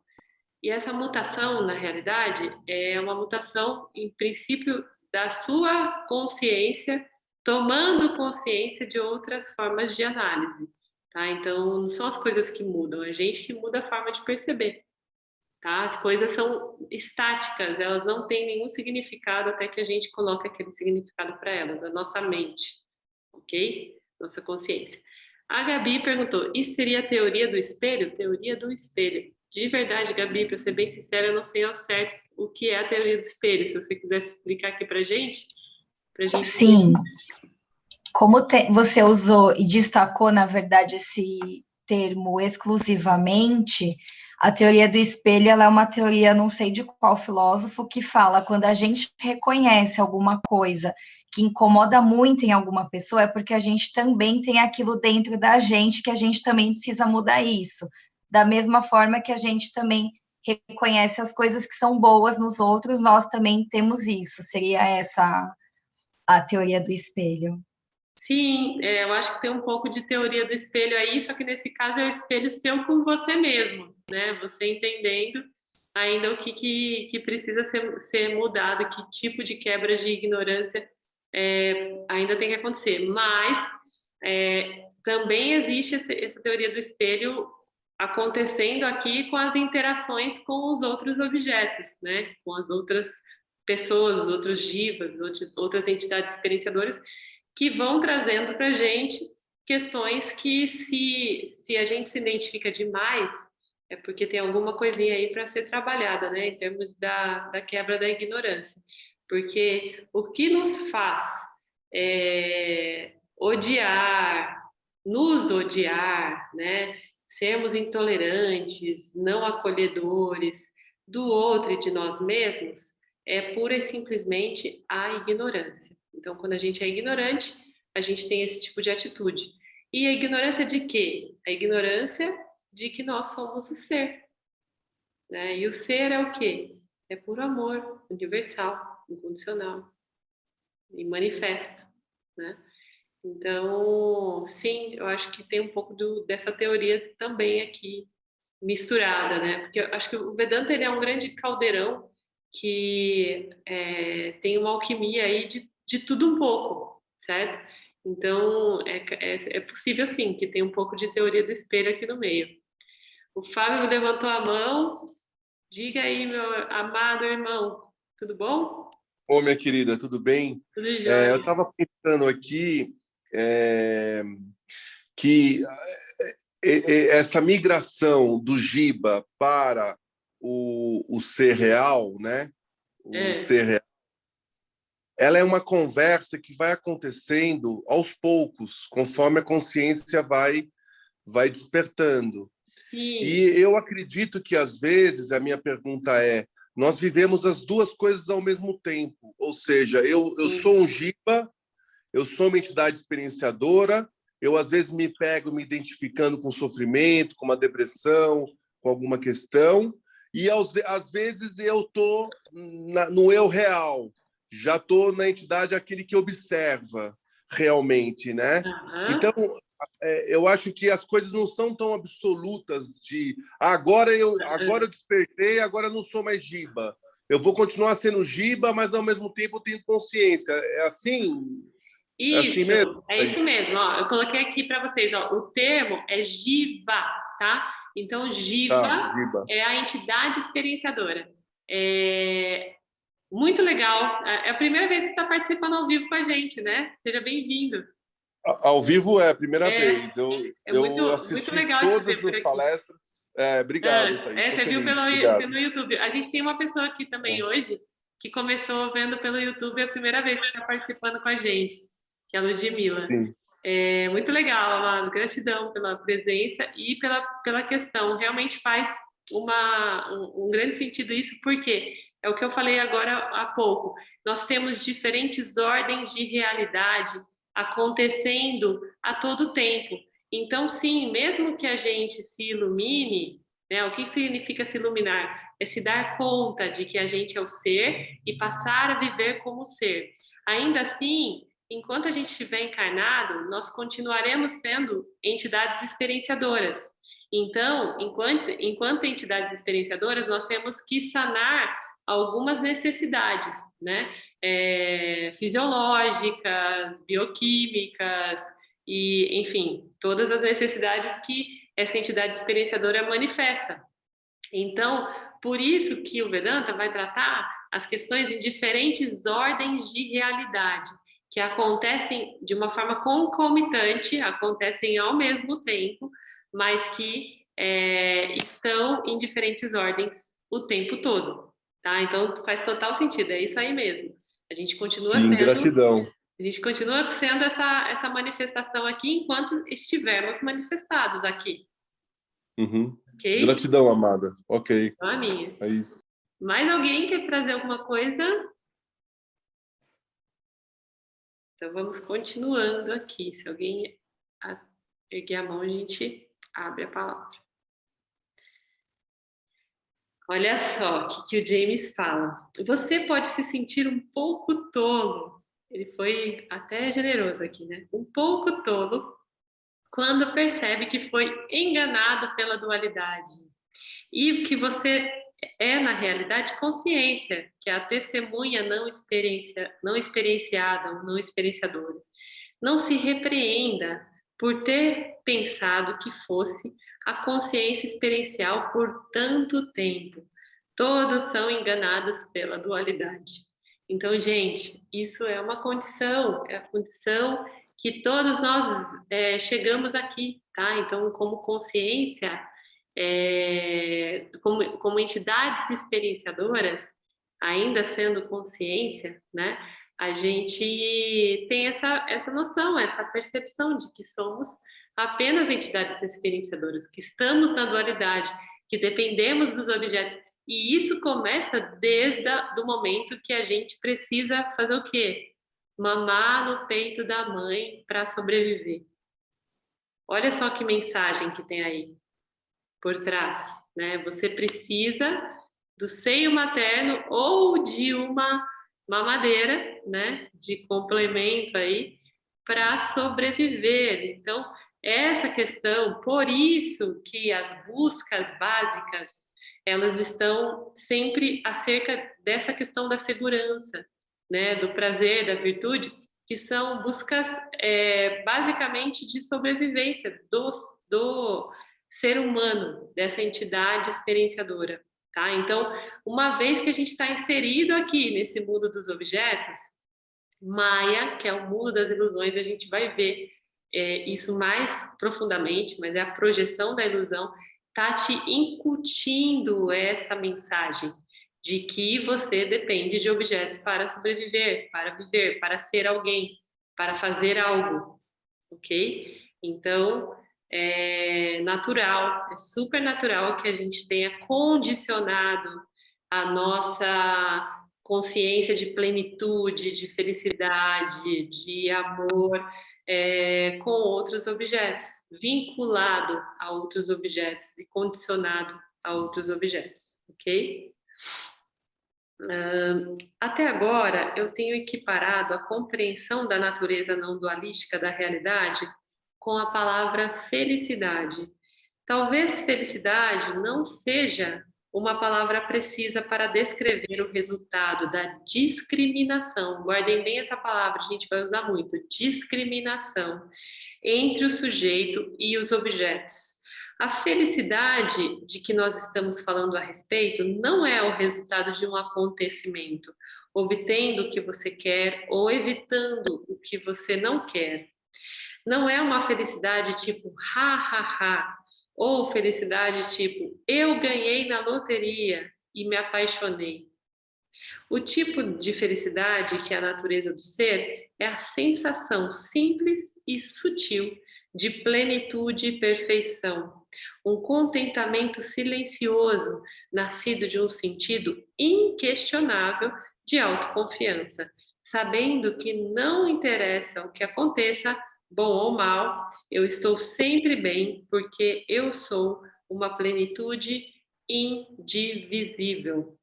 e essa mutação, na realidade, é uma mutação, em princípio, da sua consciência, tomando consciência de outras formas de análise. Tá? Então, não são as coisas que mudam, é a gente que muda a forma de perceber. Tá? As coisas são estáticas, elas não têm nenhum significado até que a gente coloque aquele significado para elas, a nossa mente, ok? Nossa consciência. A Gabi perguntou, isso seria a teoria do espelho? Teoria do espelho. De verdade, Gabi, para ser bem sincera, eu não sei ao certo o que é a teoria do espelho. Se você quiser explicar aqui para gente. Sim. Como você usou e destacou, na verdade, esse termo exclusivamente, a teoria do espelho ela é uma teoria, não sei de qual filósofo, que fala quando a gente reconhece alguma coisa que incomoda muito em alguma pessoa, é porque a gente também tem aquilo dentro da gente, que a gente também precisa mudar isso. Da mesma forma que a gente também reconhece as coisas que são boas nos outros, nós também temos isso. Seria essa a teoria do espelho. Sim, eu acho que tem um pouco de teoria do espelho aí, só que nesse caso é o espelho seu com você mesmo, né? Você entendendo ainda o que precisa ser mudado, que tipo de quebra de ignorância ainda tem que acontecer. Mas também existe essa teoria do espelho acontecendo aqui com as interações com os outros objetos, né? Com as outras pessoas, os outros jivas, outras entidades experienciadoras, que vão trazendo para a gente questões que, se a gente se identifica demais, é porque tem alguma coisinha aí para ser trabalhada, né, em termos da quebra da ignorância. Porque o que nos faz nos odiar, né, sermos intolerantes, não acolhedores do outro e de nós mesmos, é pura e simplesmente a ignorância. Então, quando a gente é ignorante, a gente tem esse tipo de atitude. E a ignorância de quê? A ignorância de que nós somos o ser. Né? E o ser é o quê? É puro amor, universal, incondicional e manifesto. Né? Então, sim, eu acho que tem um pouco dessa teoria também aqui misturada, né? Porque eu acho que o Vedanta ele é um grande caldeirão que tem uma alquimia aí de tudo um pouco, certo? Então, é possível, sim, que tenha um pouco de teoria do espelho aqui no meio. O Fábio levantou a mão. Diga aí, meu amado irmão, tudo bom? Ô, minha querida, tudo bem? Tudo jóia. Eu estava pensando aqui que essa migração do Jiva para o ser real, né? Ser real, ela é uma conversa que vai acontecendo aos poucos, conforme a consciência vai despertando. Sim. E eu acredito que, às vezes, a minha pergunta é, nós vivemos as duas coisas ao mesmo tempo, ou seja, eu sou um Jiva, eu sou uma entidade experienciadora, eu, às vezes, me pego me identificando com sofrimento, com uma depressão, com alguma questão, e, às vezes, eu estou no eu real, já estou na entidade aquele que observa realmente, né? Então, eu acho que as coisas não são tão absolutas de agora eu despertei, agora eu não sou mais Jiva. Eu vou continuar sendo Jiva, mas, ao mesmo tempo, eu tenho consciência. É assim? Isso, é assim mesmo? É isso mesmo. Ó, eu coloquei aqui para vocês, ó, o termo é Jiva, tá? Então, Jiva é a entidade experienciadora. Muito legal. É a primeira vez que você está participando ao vivo com a gente, né? Seja bem-vindo. Ao vivo é a primeira vez. Eu assisti muito legal todas as palestras. Obrigado, Thaís. Você viu pelo YouTube. A gente tem uma pessoa aqui também hoje que começou vendo pelo YouTube a primeira vez que está participando com a gente, que é a Ludmila. Muito legal, amado. Gratidão pela presença e pela questão. Realmente faz um grande sentido isso, porque é o que eu falei agora há pouco. Nós temos diferentes ordens de realidade acontecendo a todo tempo. Então, sim, mesmo que a gente se ilumine, né, o que significa se iluminar? É se dar conta de que a gente é o ser e passar a viver como ser. Ainda assim, enquanto a gente estiver encarnado, nós continuaremos sendo entidades experienciadoras. Então, enquanto entidades experienciadoras, nós temos que sanar algumas necessidades, né? Fisiológicas, bioquímicas e, enfim, todas as necessidades que essa entidade experienciadora manifesta. Então, por isso que o Vedanta vai tratar as questões em diferentes ordens de realidade, que acontecem de uma forma concomitante, acontecem ao mesmo tempo, mas que estão em diferentes ordens o tempo todo. Tá? Então, faz total sentido, é isso aí mesmo. A gente continua gratidão. A gente continua sendo essa manifestação aqui enquanto estivermos manifestados aqui. Okay? Gratidão, amada. Ok. Então, a minha. É isso. Mais alguém quer trazer alguma coisa? Então, vamos continuando aqui. Se alguém erguer a mão, a gente abre a palavra. Olha só o que o James fala. Você pode se sentir um pouco tolo. Ele foi até generoso aqui, né? Um pouco tolo quando percebe que foi enganado pela dualidade. E que você é, na realidade, consciência, que é a testemunha não experienciada, ou não experienciadora. Não se repreenda por ter pensado que fosse a consciência experiencial por tanto tempo. Todos são enganados pela dualidade. Então, gente, isso é uma condição, é a condição que todos nós chegamos aqui, tá? Então, como consciência, como entidades experienciadoras, ainda sendo consciência, né? A gente tem essa noção, essa percepção de que somos apenas entidades experienciadoras, que estamos na dualidade, que dependemos dos objetos. E isso começa desde o momento que a gente precisa fazer o quê? Mamar no peito da mãe para sobreviver. Olha só que mensagem que tem aí por trás, né? Você precisa do seio materno ou de uma mamadeira, né? De complemento aí para sobreviver. Então, essa questão, por isso que as buscas básicas elas estão sempre acerca dessa questão da segurança, né, do prazer, da virtude, que são buscas basicamente de sobrevivência do ser humano, dessa entidade experienciadora. Tá? Então, uma vez que a gente está inserido aqui nesse mundo dos objetos, Maya, que é o mundo das ilusões, a gente vai ver isso mais profundamente, mas é a projeção da ilusão, está te incutindo essa mensagem de que você depende de objetos para sobreviver, para viver, para ser alguém, para fazer algo, ok? Então, é natural, é super natural que a gente tenha condicionado a nossa consciência de plenitude, de felicidade, de amor, com outros objetos, vinculado a outros objetos e condicionado a outros objetos, ok? Até agora, eu tenho equiparado a compreensão da natureza não dualística da realidade com a palavra felicidade. Talvez felicidade não seja uma palavra precisa para descrever o resultado da discriminação. Guardem bem essa palavra, a gente vai usar muito. Discriminação entre o sujeito e os objetos. A felicidade de que nós estamos falando a respeito não é o resultado de um acontecimento, obtendo o que você quer ou evitando o que você não quer. Não é uma felicidade tipo ha, ha, ha, ou felicidade tipo eu ganhei na loteria e me apaixonei. O tipo de felicidade que é a natureza do ser é a sensação simples e sutil de plenitude e perfeição, um contentamento silencioso, nascido de um sentido inquestionável de autoconfiança, sabendo que não interessa o que aconteça, bom ou mal, eu estou sempre bem, porque eu sou uma plenitude indivisível.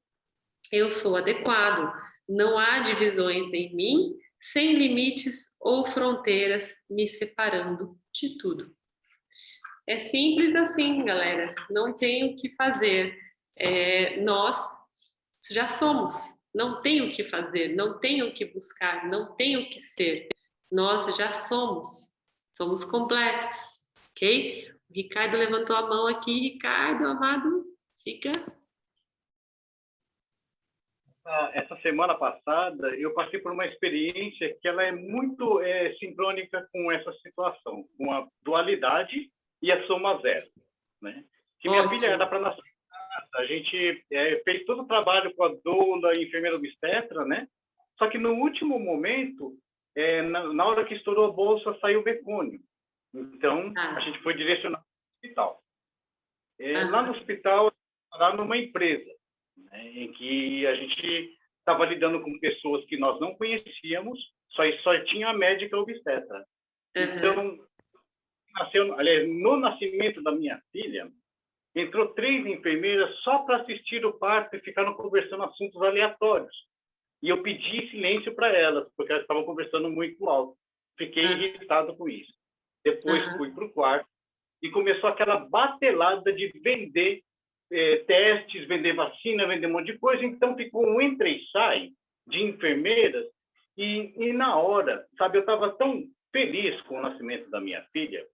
Eu sou adequado, não há divisões em mim, sem limites ou fronteiras me separando de tudo. É simples assim, galera, não tem o que fazer. Nós já somos, não tem o que fazer, não tem o que buscar, não tem o que ser. Nós já somos completos, ok? O Ricardo levantou a mão aqui. Ricardo, amado, diga. Essa semana passada, eu passei por uma experiência que ela é muito sincrônica com essa situação, com a dualidade e a soma zero, né? Que minha filha era para nascer em casa, a gente fez todo o trabalho com a doula, enfermeira obstetra, né? Só que no último momento, na hora que estourou a bolsa, saiu o becônio. Então, a gente foi direcionado para o hospital. Lá no hospital, lá numa empresa, né, em que a gente estava lidando com pessoas que nós não conhecíamos, só tinha a médica obstetra. Então, no nascimento da minha filha, entrou 3 enfermeiras só para assistir o parto e ficaram conversando assuntos aleatórios. E eu pedi silêncio para elas, porque elas estavam conversando muito alto. Fiquei irritado com isso. Depois fui para o quarto e começou aquela batelada de vender testes, vender vacina, vender um monte de coisa. Então, ficou um entra e sai de enfermeiras. E na hora, sabe, eu estava tão feliz com o nascimento da minha filha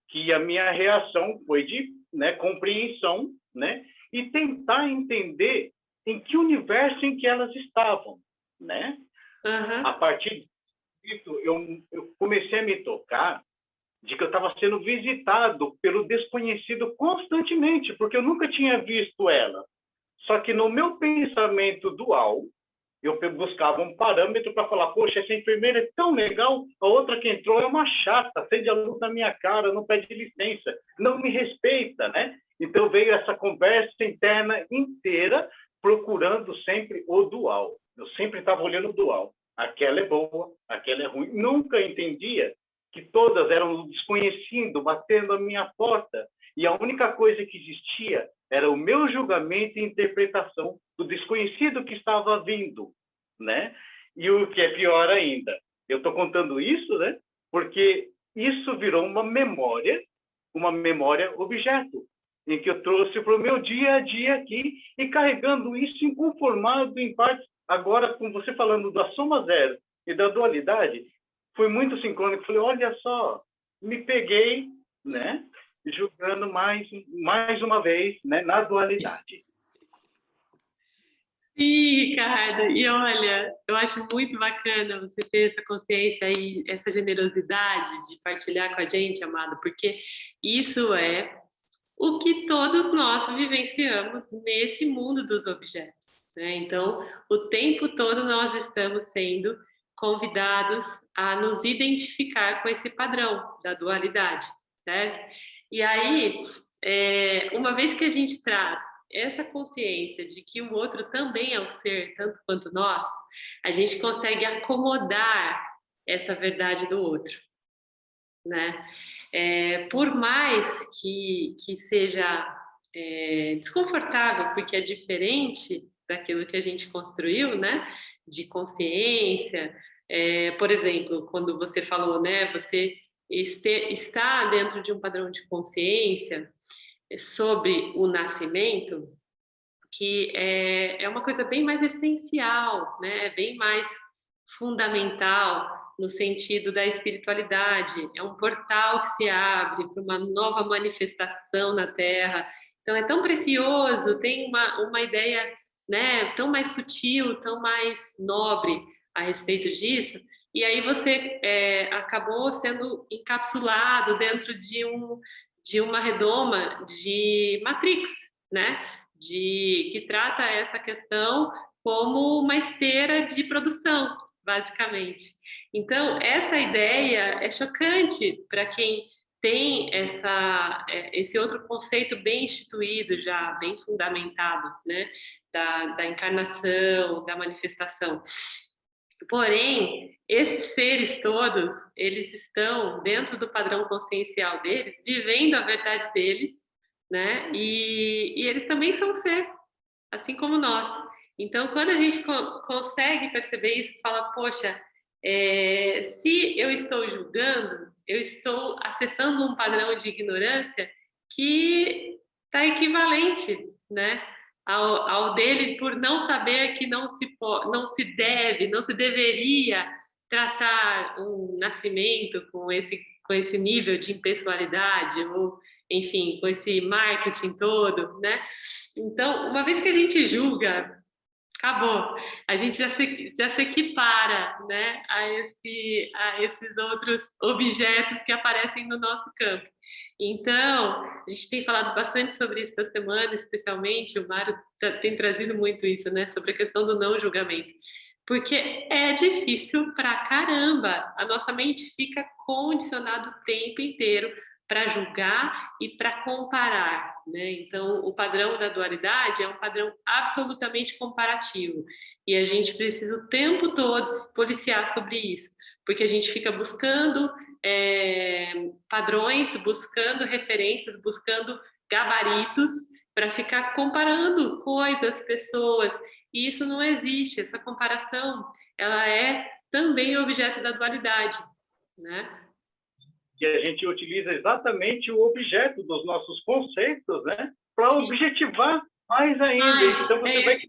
que a minha reação foi de compreensão, né, e tentar entender em que universo em que elas estavam, né? A partir disso, eu comecei a me tocar de que eu estava sendo visitado pelo desconhecido constantemente, porque eu nunca tinha visto ela. Só que no meu pensamento dual, eu buscava um parâmetro para falar, poxa, essa enfermeira é tão legal, a outra que entrou é uma chata, acende a luz na minha cara, não pede licença, não me respeita, né? Então veio essa conversa interna inteira, procurando sempre o dual. Eu sempre estava olhando o dual. Aquela é boa, aquela é ruim. Nunca entendia que todas eram desconhecido, batendo a minha porta. E a única coisa que existia era o meu julgamento e interpretação do desconhecido que estava vindo, né? E o que é pior ainda, eu estou contando isso, né? Porque isso virou uma memória objeto, em que eu trouxe para o meu dia a dia aqui e carregando isso inconformado em partes. Agora, com você falando da soma zero e da dualidade, foi muito sincrônico. Falei, olha só, me peguei, né, julgando mais uma vez, né, na dualidade. Sim, Ricardo. E olha, eu acho muito bacana você ter essa consciência e essa generosidade de partilhar com a gente, amado, porque isso é o que todos nós vivenciamos nesse mundo dos objetos, né? Então, o tempo todo nós estamos sendo convidados a nos identificar com esse padrão da dualidade, certo? E aí, uma vez que a gente traz essa consciência de que o outro também é um ser, tanto quanto nós, a gente consegue acomodar essa verdade do outro, né? Por mais que seja desconfortável, porque é diferente daquilo que a gente construiu, né? De consciência. Por exemplo, quando você falou, né? Você está dentro de um padrão de consciência sobre o nascimento, que é uma coisa bem mais essencial, né? Bem mais fundamental no sentido da espiritualidade. É um portal que se abre para uma nova manifestação na Terra. Então, é tão precioso, tem uma ideia, né, tão mais sutil, tão mais nobre a respeito disso. E aí você acabou sendo encapsulado dentro de uma redoma de Matrix, né? Que trata essa questão como uma esteira de produção, basicamente. Então, essa ideia é chocante para quem tem esse outro conceito bem instituído já, bem fundamentado, né? Da encarnação, da manifestação. Porém, esses seres todos, eles estão dentro do padrão consciencial deles, vivendo a verdade deles, né? E eles também são ser, assim como nós. Então, quando a gente consegue perceber isso, fala, poxa, se eu estou julgando, eu estou acessando um padrão de ignorância que está equivalente, né? Ao dele, por não saber que não se deveria tratar um nascimento com esse nível de impessoalidade, ou, enfim, com esse marketing todo, né? Então, uma vez que a gente julga, acabou. A gente já se equipara, né, a esses outros objetos que aparecem no nosso campo. Então, a gente tem falado bastante sobre isso essa semana, especialmente, o Mário tem trazido muito isso, né, sobre a questão do não julgamento. Porque é difícil pra caramba. A nossa mente fica condicionada o tempo inteiro para julgar e para comparar, né? Então, o padrão da dualidade é um padrão absolutamente comparativo. E a gente precisa o tempo todo se policiar sobre isso, porque a gente fica buscando padrões, buscando referências, buscando gabaritos para ficar comparando coisas, pessoas. E isso não existe. Essa comparação, ela é também objeto da dualidade, né? Que a gente utiliza exatamente o objeto dos nossos conceitos, né, para objetivar mais ainda. Então você vai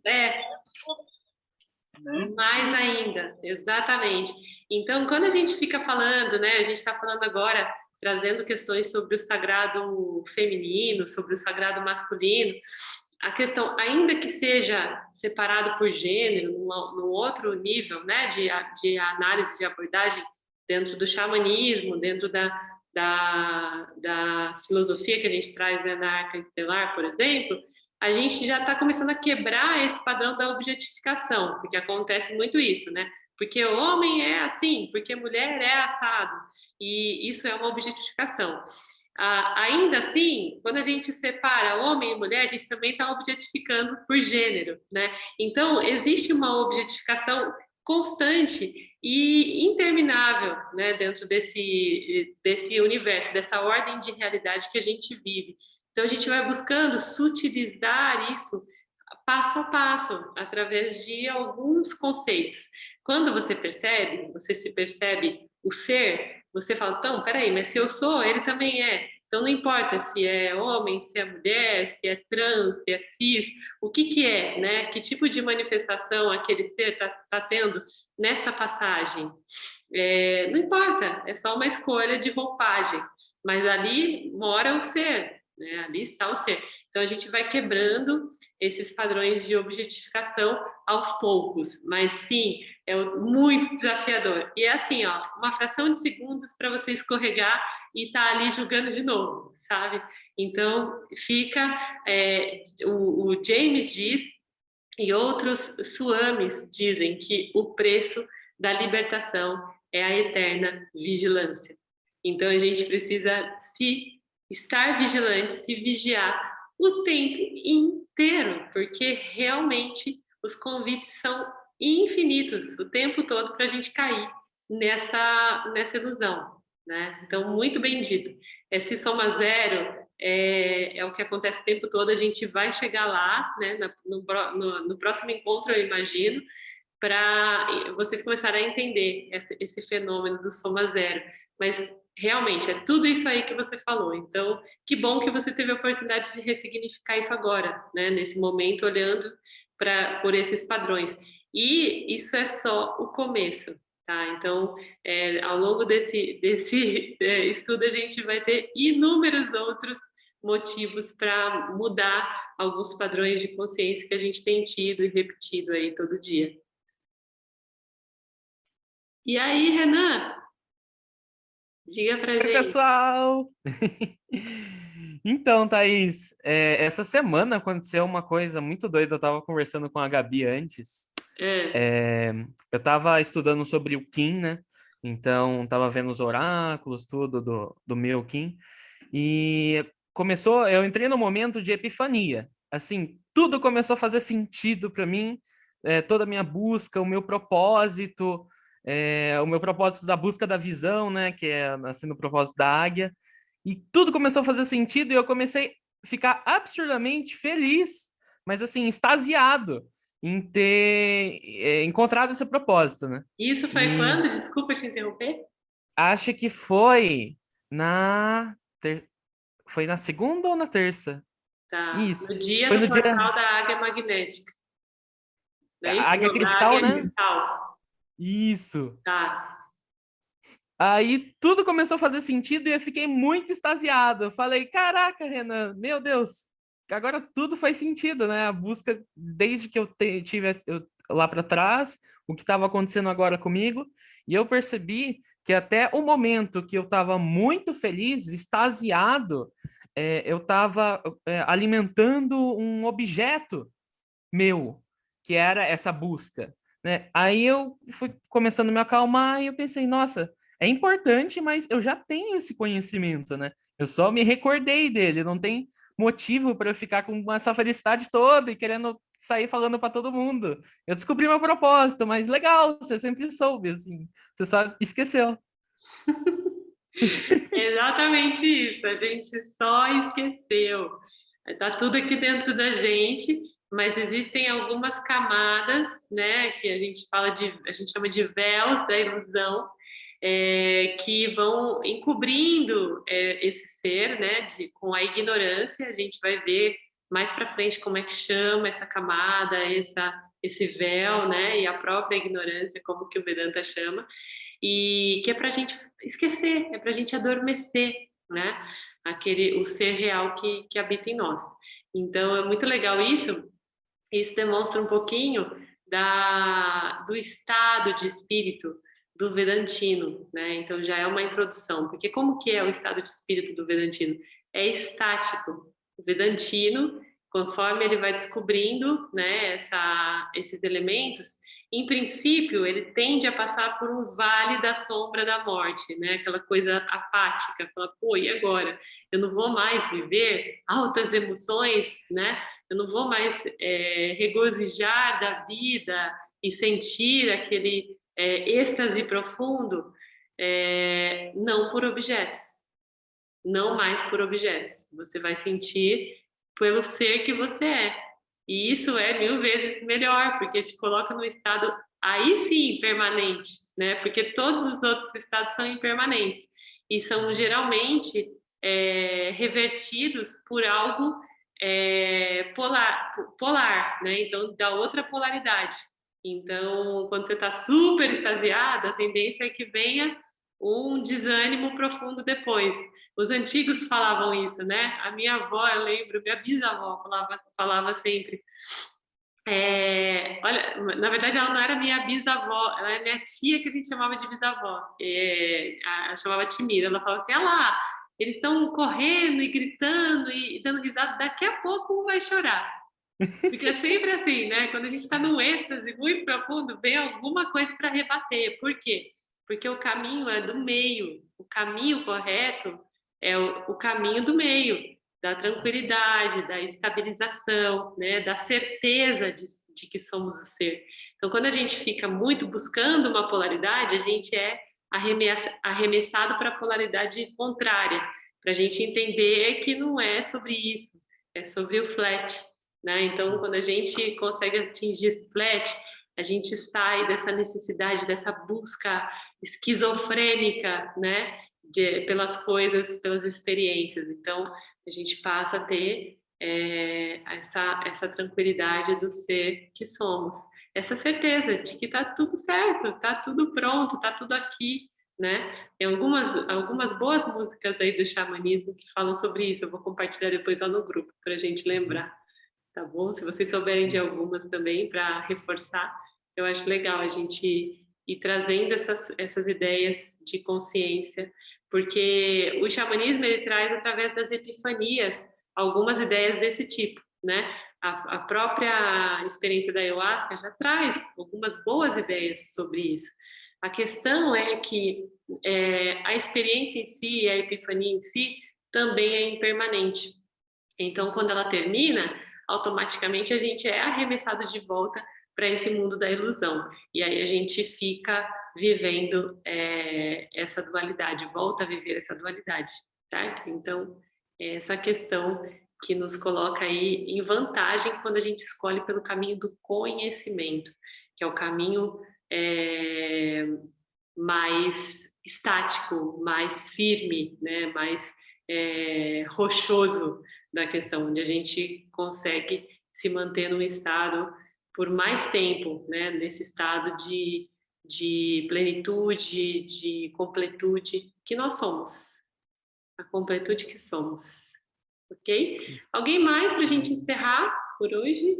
mais ainda, exatamente. Então, quando a gente fica falando, né, a gente está falando agora, trazendo questões sobre o sagrado feminino, sobre o sagrado masculino, a questão, ainda que seja separado por gênero, num outro nível, né, de análise, de abordagem, dentro do xamanismo, dentro da filosofia que a gente traz, né, na Arca Estelar, por exemplo, a gente já está começando a quebrar esse padrão da objetificação, porque acontece muito isso, né? Porque o homem é assim, porque mulher é assado, e isso é uma objetificação. Ainda assim, quando a gente separa homem e mulher, a gente também está objetificando por gênero, né? Então, existe uma objetificação constante e interminável, né, dentro desse universo, dessa ordem de realidade que a gente vive. Então, a gente vai buscando sutilizar isso passo a passo, através de alguns conceitos. Quando você se percebe o ser, você fala, então, peraí, mas se eu sou, ele também é. Então, não importa se é homem, se é mulher, se é trans, se é cis, o que é, né? Que tipo de manifestação aquele ser está tendo nessa passagem? Não importa, é só uma escolha de roupagem, mas ali mora o ser, né? Ali está o ser. Então, a gente vai quebrando esses padrões de objetificação aos poucos, mas sim, é muito desafiador. E é assim, ó, uma fração de segundos para você escorregar e tá ali julgando de novo, sabe? Então, fica, o James diz, e outros swamis dizem que o preço da libertação é a eterna vigilância. Então, a gente precisa estar vigilante, se vigiar o tempo inteiro, porque realmente os convites são infinitos o tempo todo para a gente cair nessa ilusão, né? Então, muito bem dito. Esse soma zero é o que acontece o tempo todo, a gente vai chegar lá, né, no próximo encontro, eu imagino, para vocês começarem a entender esse fenômeno do soma zero. Mas, realmente, é tudo isso aí que você falou. Então, que bom que você teve a oportunidade de ressignificar isso agora, né, nesse momento, olhando por esses padrões. E isso é só o começo. Tá? Então, ao longo desse estudo, a gente vai ter inúmeros outros motivos para mudar alguns padrões de consciência que a gente tem tido e repetido aí todo dia. E aí, Renan? Diga pra gente. Oi, pessoal! Então, Thaís, essa semana aconteceu uma coisa muito doida. Eu estava conversando com a Gabi antes. Eu estava estudando sobre o Kim, né? Então, estava vendo os oráculos, tudo do meu Kim. E eu entrei no momento de epifania. Assim, tudo começou a fazer sentido para mim. Toda a minha busca, o meu propósito da busca da visão, né? Que é assim, o propósito da águia. E tudo começou a fazer sentido e eu comecei a ficar absurdamente feliz, mas assim, extasiado em ter encontrado esse propósito, né? Isso foi quando? Desculpa te interromper. Acho que foi foi na segunda ou na terça? Tá. Isso. No dia foi do no portal da águia magnética. Não é isso? Águia cristal, águia né? Cristal. Isso. Tá. Aí tudo começou a fazer sentido e eu fiquei muito extasiado. Eu falei, caraca, Renan, meu Deus, agora tudo faz sentido, né? A busca, desde que eu tive lá para trás, o que estava acontecendo agora comigo, e eu percebi que até o momento que eu estava muito feliz, extasiado, eu estava alimentando um objeto meu, que era essa busca, né? Aí eu fui começando a me acalmar e eu pensei, nossa, é importante, mas eu já tenho esse conhecimento, né? Eu só me recordei dele, não tem motivo para eu ficar com essa felicidade toda e querendo sair falando para todo mundo. Eu descobri meu propósito, mas legal, você sempre soube, assim, você só esqueceu. Exatamente isso, a gente só esqueceu. Está tudo aqui dentro da gente, mas existem algumas camadas, né, que a gente chama de véus da ilusão, que vão encobrindo esse ser, né, com a ignorância. A gente vai ver mais para frente como é que chama essa camada, esse véu, né, e a própria ignorância, como que o Vedanta chama, e que é para a gente esquecer, é para a gente adormecer, né, o ser real que habita em nós. Então, é muito legal isso. Isso demonstra um pouquinho do estado de espírito do Vedantino, né? Então, já é uma introdução, porque como que é o estado de espírito do Vedantino? É estático. O Vedantino, conforme ele vai descobrindo, né, esses elementos, em princípio, ele tende a passar por um vale da sombra da morte, né? Aquela coisa apática, fala, pô, e agora? Eu não vou mais viver altas emoções, né? Eu não vou mais regozijar da vida e sentir aquele êxtase profundo, não por objetos, não mais por objetos. Você vai sentir pelo ser que você é. E isso é 1000 vezes melhor, porque te coloca num estado, aí sim, permanente, né? Porque todos os outros estados são impermanentes e são geralmente revertidos por algo polar, né? Então, da outra polaridade. Então, quando você está super extasiado, a tendência é que venha um desânimo profundo depois. Os antigos falavam isso, né? A minha avó, eu lembro, minha bisavó falava sempre. Olha, na verdade, ela não era minha bisavó, ela é minha tia, que a gente chamava de bisavó. Ela chamava Timira. Ela falava assim: ah lá, eles estão correndo e gritando e dando risada, daqui a pouco um vai chorar. Porque é sempre assim, né? Quando a gente está num êxtase muito profundo, vem alguma coisa para rebater. Por quê? Porque o caminho é do meio. O caminho correto é o caminho do meio, da tranquilidade, da estabilização, né? Da certeza de que somos o ser. Então, quando a gente fica muito buscando uma polaridade, a gente é arremessado para a polaridade contrária, para a gente entender que não é sobre isso, é sobre o flat. Né? Então, quando a gente consegue atingir esse flat, a gente sai dessa necessidade, dessa busca esquizofrênica, né? Pelas coisas, pelas experiências. Então, a gente passa a ter essa tranquilidade do ser que somos. Essa certeza de que está tudo certo, está tudo pronto, está tudo aqui. Né? Tem algumas boas músicas aí do xamanismo que falam sobre isso. Eu vou compartilhar depois lá no grupo, para a gente lembrar. Tá bom? Se vocês souberem de algumas também, para reforçar, eu acho legal a gente ir trazendo essas ideias de consciência, porque o xamanismo ele traz, através das epifanias, algumas ideias desse tipo, né? A própria experiência da ayahuasca já traz algumas boas ideias sobre isso. A questão é que a experiência em si, a epifania em si, também é impermanente. Então, quando ela termina, automaticamente a gente é arremessado de volta para esse mundo da ilusão. E aí a gente fica vivendo essa dualidade, volta a viver essa dualidade, certo? Então, essa questão que nos coloca aí em vantagem quando a gente escolhe pelo caminho do conhecimento, que é o caminho mais estático, mais firme, né? Mais rochoso da questão, onde a gente consegue se manter num estado por mais tempo, né? Nesse estado de plenitude, de completude que nós somos, a completude que somos, ok? Alguém mais para a gente encerrar por hoje?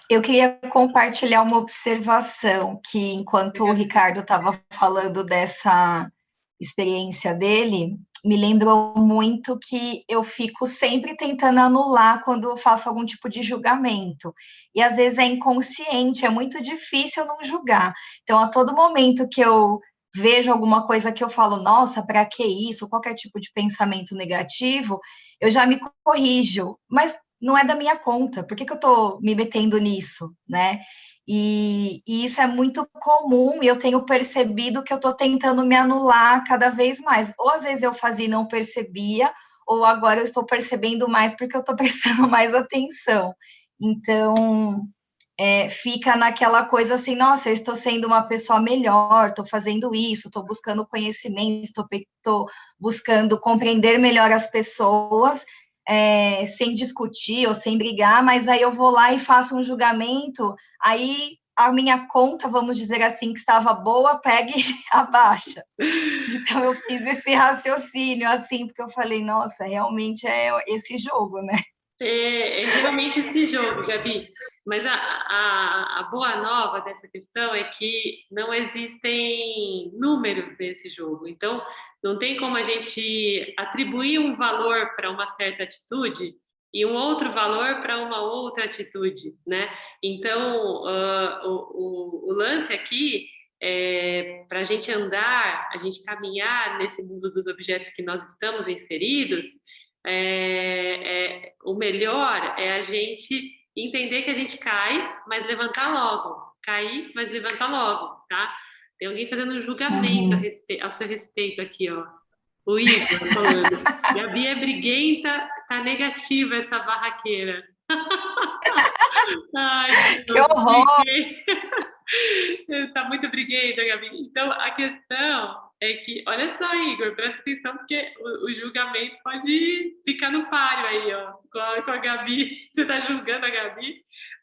Eu queria compartilhar uma observação que, enquanto o Ricardo estava falando dessa experiência dele, me lembrou muito que eu fico sempre tentando anular quando eu faço algum tipo de julgamento. E às vezes é inconsciente, é muito difícil não julgar. Então, a todo momento que eu vejo alguma coisa que eu falo, nossa, para que isso? Qualquer tipo de pensamento negativo, eu já me corrijo. Mas não é da minha conta, por que eu estou me metendo nisso, né? E isso é muito comum e eu tenho percebido que eu estou tentando me anular cada vez mais. Ou às vezes eu fazia e não percebia, ou agora eu estou percebendo mais porque eu estou prestando mais atenção. Então, fica naquela coisa assim, nossa, eu estou sendo uma pessoa melhor, estou fazendo isso, estou buscando conhecimento, estou buscando compreender melhor as pessoas, sem discutir ou sem brigar, mas aí eu vou lá e faço um julgamento, aí a minha conta, vamos dizer assim, que estava boa, pega e abaixa. Então eu fiz esse raciocínio, assim, porque eu falei, nossa, realmente é esse jogo, né? É realmente esse jogo, Gabi. Mas a boa nova dessa questão é que não existem números nesse jogo. Então, não tem como a gente atribuir um valor para uma certa atitude e um outro valor para uma outra atitude, né? Então, o lance aqui é para a gente andar, a gente caminhar nesse mundo dos objetos que nós estamos inseridos. O melhor é a gente entender que a gente cai, mas levantar logo. Cair, mas levantar logo, tá? Tem alguém fazendo um julgamento ao seu respeito aqui, ó. O Igor falando. Gabi é briguenta, tá negativa essa barraqueira. Ai, que horror! Tá muito briguenta, Gabi. Então, a questão é que, olha só, Igor, presta atenção, porque o julgamento pode ficar no páreo aí, ó, com a Gabi. Você tá julgando a Gabi,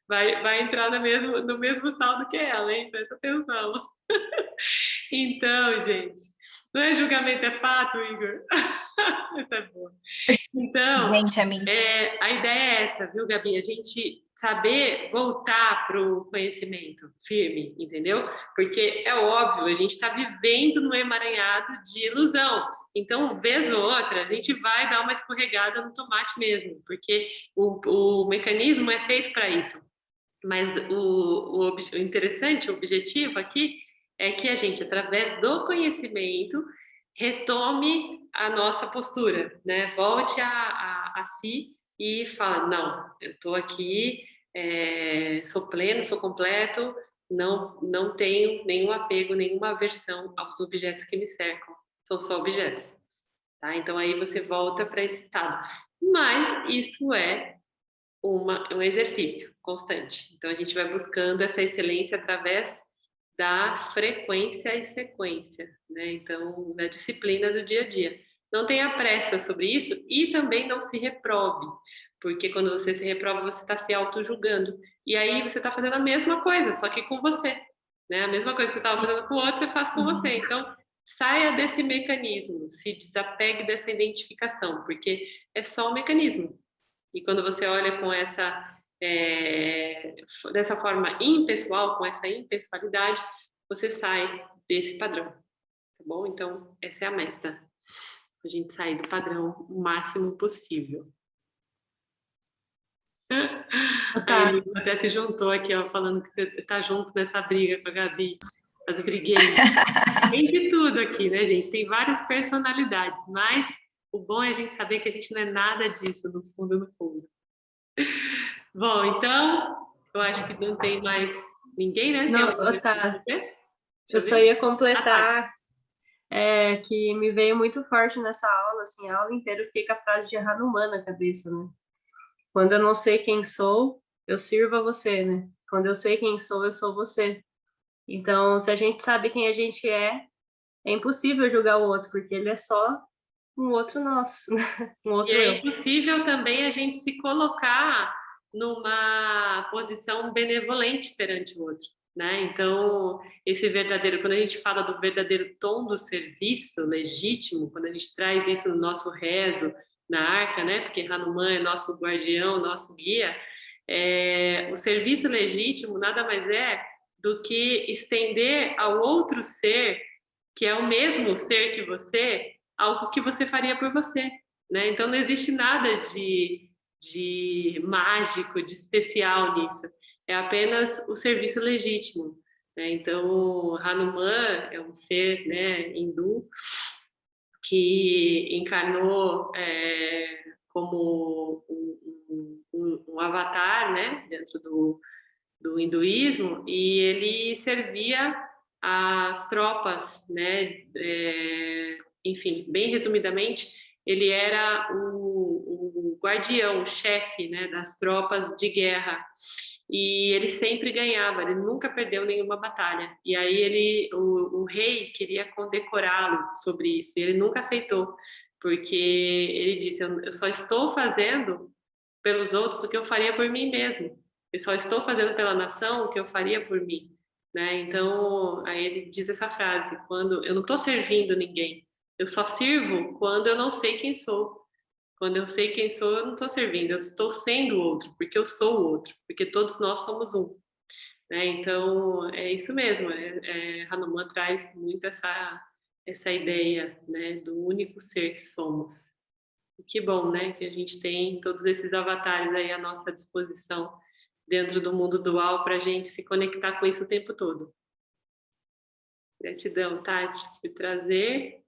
vai entrar no mesmo saldo que ela, hein? Presta atenção. Então, gente, não é julgamento, é fato, Igor. Essa é boa. Então, Gente, a ideia é essa, viu, Gabi? A gente saber voltar para o conhecimento firme, entendeu? Porque é óbvio, a gente está vivendo num emaranhado de ilusão. Então, vez ou outra, a gente vai dar uma escorregada no tomate mesmo, porque o mecanismo é feito para isso. Mas o interessante, o objetivo aqui é que a gente, através do conhecimento, retome a nossa postura, né? Volte a si e fala, não, eu estou aqui, sou pleno, sou completo, não tenho nenhum apego, nenhuma aversão aos objetos que me cercam, são só objetos, tá? Então aí você volta para esse estado. Mas isso é um exercício constante. Então, a gente vai buscando essa excelência através da frequência e sequência, né? Então, da disciplina do dia a dia. Não tenha pressa sobre isso e também não se reprove, porque quando você se reprova, você está se auto-julgando. E aí você está fazendo a mesma coisa, só que com você, né? A mesma coisa que você estava fazendo com o outro, você faz com você. Então, saia desse mecanismo, se desapegue dessa identificação, porque é só um mecanismo. E quando você olha com dessa forma impessoal, com essa impessoalidade, você sai desse padrão, tá bom? Então, essa é a meta. A gente sair do padrão o máximo possível. A Elisa até se juntou aqui, ó, falando que você tá junto nessa briga com a Gabi, as brigueiras. Tem de tudo aqui, né, gente? Tem várias personalidades, mas o bom é a gente saber que a gente não é nada disso, no fundo, no fundo. Bom, então, eu acho que não tem mais ninguém, né? Não, tá. Eu só ia completar que me veio muito forte nessa aula, assim, a aula inteira eu fiquei com a frase de Hanuman na cabeça, né? Quando eu não sei quem sou, eu sirvo a você, né? Quando eu sei quem sou, eu sou você. Então, se a gente sabe quem a gente é impossível julgar o outro, porque ele é só um outro nós, um outro eu. E é impossível também a gente se colocar numa posição benevolente perante o outro, né? Então, esse verdadeiro, quando a gente fala do verdadeiro tom do serviço legítimo, quando a gente traz isso no nosso rezo, na arca, né? Porque Hanuman é nosso guardião, nosso guia, o serviço legítimo nada mais é do que estender ao outro ser, que é o mesmo ser que você, algo que você faria por você, né? Então não existe nada de mágico, de especial nisso. É apenas o serviço legítimo, né? Então Hanuman é um ser, né, hindu que encarnou como um avatar, né, dentro do hinduísmo, e ele servia as tropas, né, enfim, bem resumidamente, ele era o guardião, o chefe, né, das tropas de guerra, e ele sempre ganhava, ele nunca perdeu nenhuma batalha. E aí o rei queria condecorá-lo sobre isso, e ele nunca aceitou, porque ele disse, eu só estou fazendo pelos outros o que eu faria por mim mesmo. Eu só estou fazendo pela nação o que eu faria por mim, né? Então, aí ele diz essa frase, quando eu não estou servindo ninguém, eu só sirvo quando eu não sei quem sou. Quando eu sei quem sou, eu não estou servindo, eu estou sendo outro, porque eu sou o outro, porque todos nós somos um, né? Então, é isso mesmo, Hanuman traz muito essa ideia, né, do único ser que somos. E que bom, né, que a gente tem todos esses avatares aí à nossa disposição dentro do mundo dual para a gente se conectar com isso o tempo todo. Gratidão, Tati, por trazer.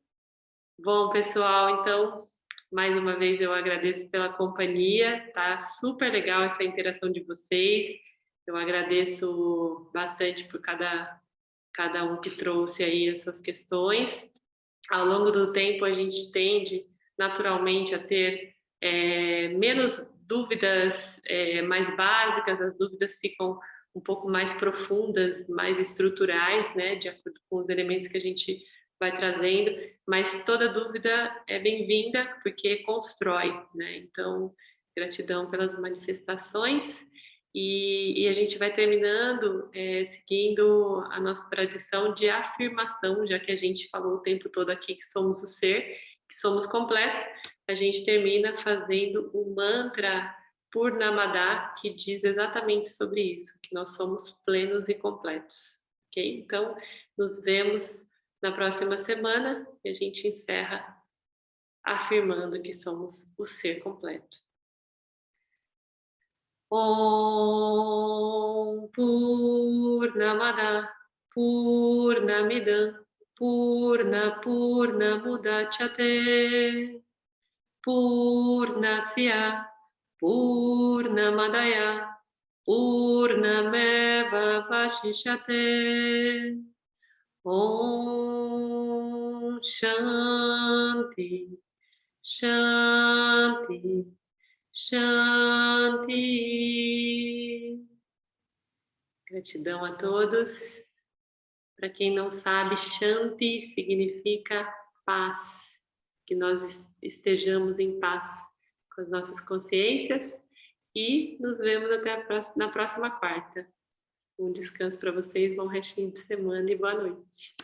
Bom, pessoal, então, mais uma vez eu agradeço pela companhia, tá super legal essa interação de vocês. Eu agradeço bastante por cada um que trouxe aí as suas questões. Ao longo do tempo, a gente tende naturalmente a ter menos dúvidas mais básicas, as dúvidas ficam um pouco mais profundas, mais estruturais, né, de acordo com os elementos que a gente vai trazendo, mas toda dúvida é bem-vinda, porque constrói, né, então, gratidão pelas manifestações, E a gente vai terminando seguindo a nossa tradição de afirmação, já que a gente falou o tempo todo aqui que somos o ser, que somos completos, a gente termina fazendo o mantra Purnamada, que diz exatamente sobre isso, que nós somos plenos e completos, ok? Então, nos vemos na próxima semana e a gente encerra afirmando que somos o ser completo. Om Purnamada Purnamidam Purnamudachyate Purnasya Purnamadaya Purnameva Vashishyate. Om Shanti Shanti Shanti. Gratidão a todos. Para quem não sabe, Shanti significa paz. Que nós estejamos em paz com as nossas consciências. E nos vemos na próxima quarta. Um descanso para vocês, bom restinho de semana e boa noite.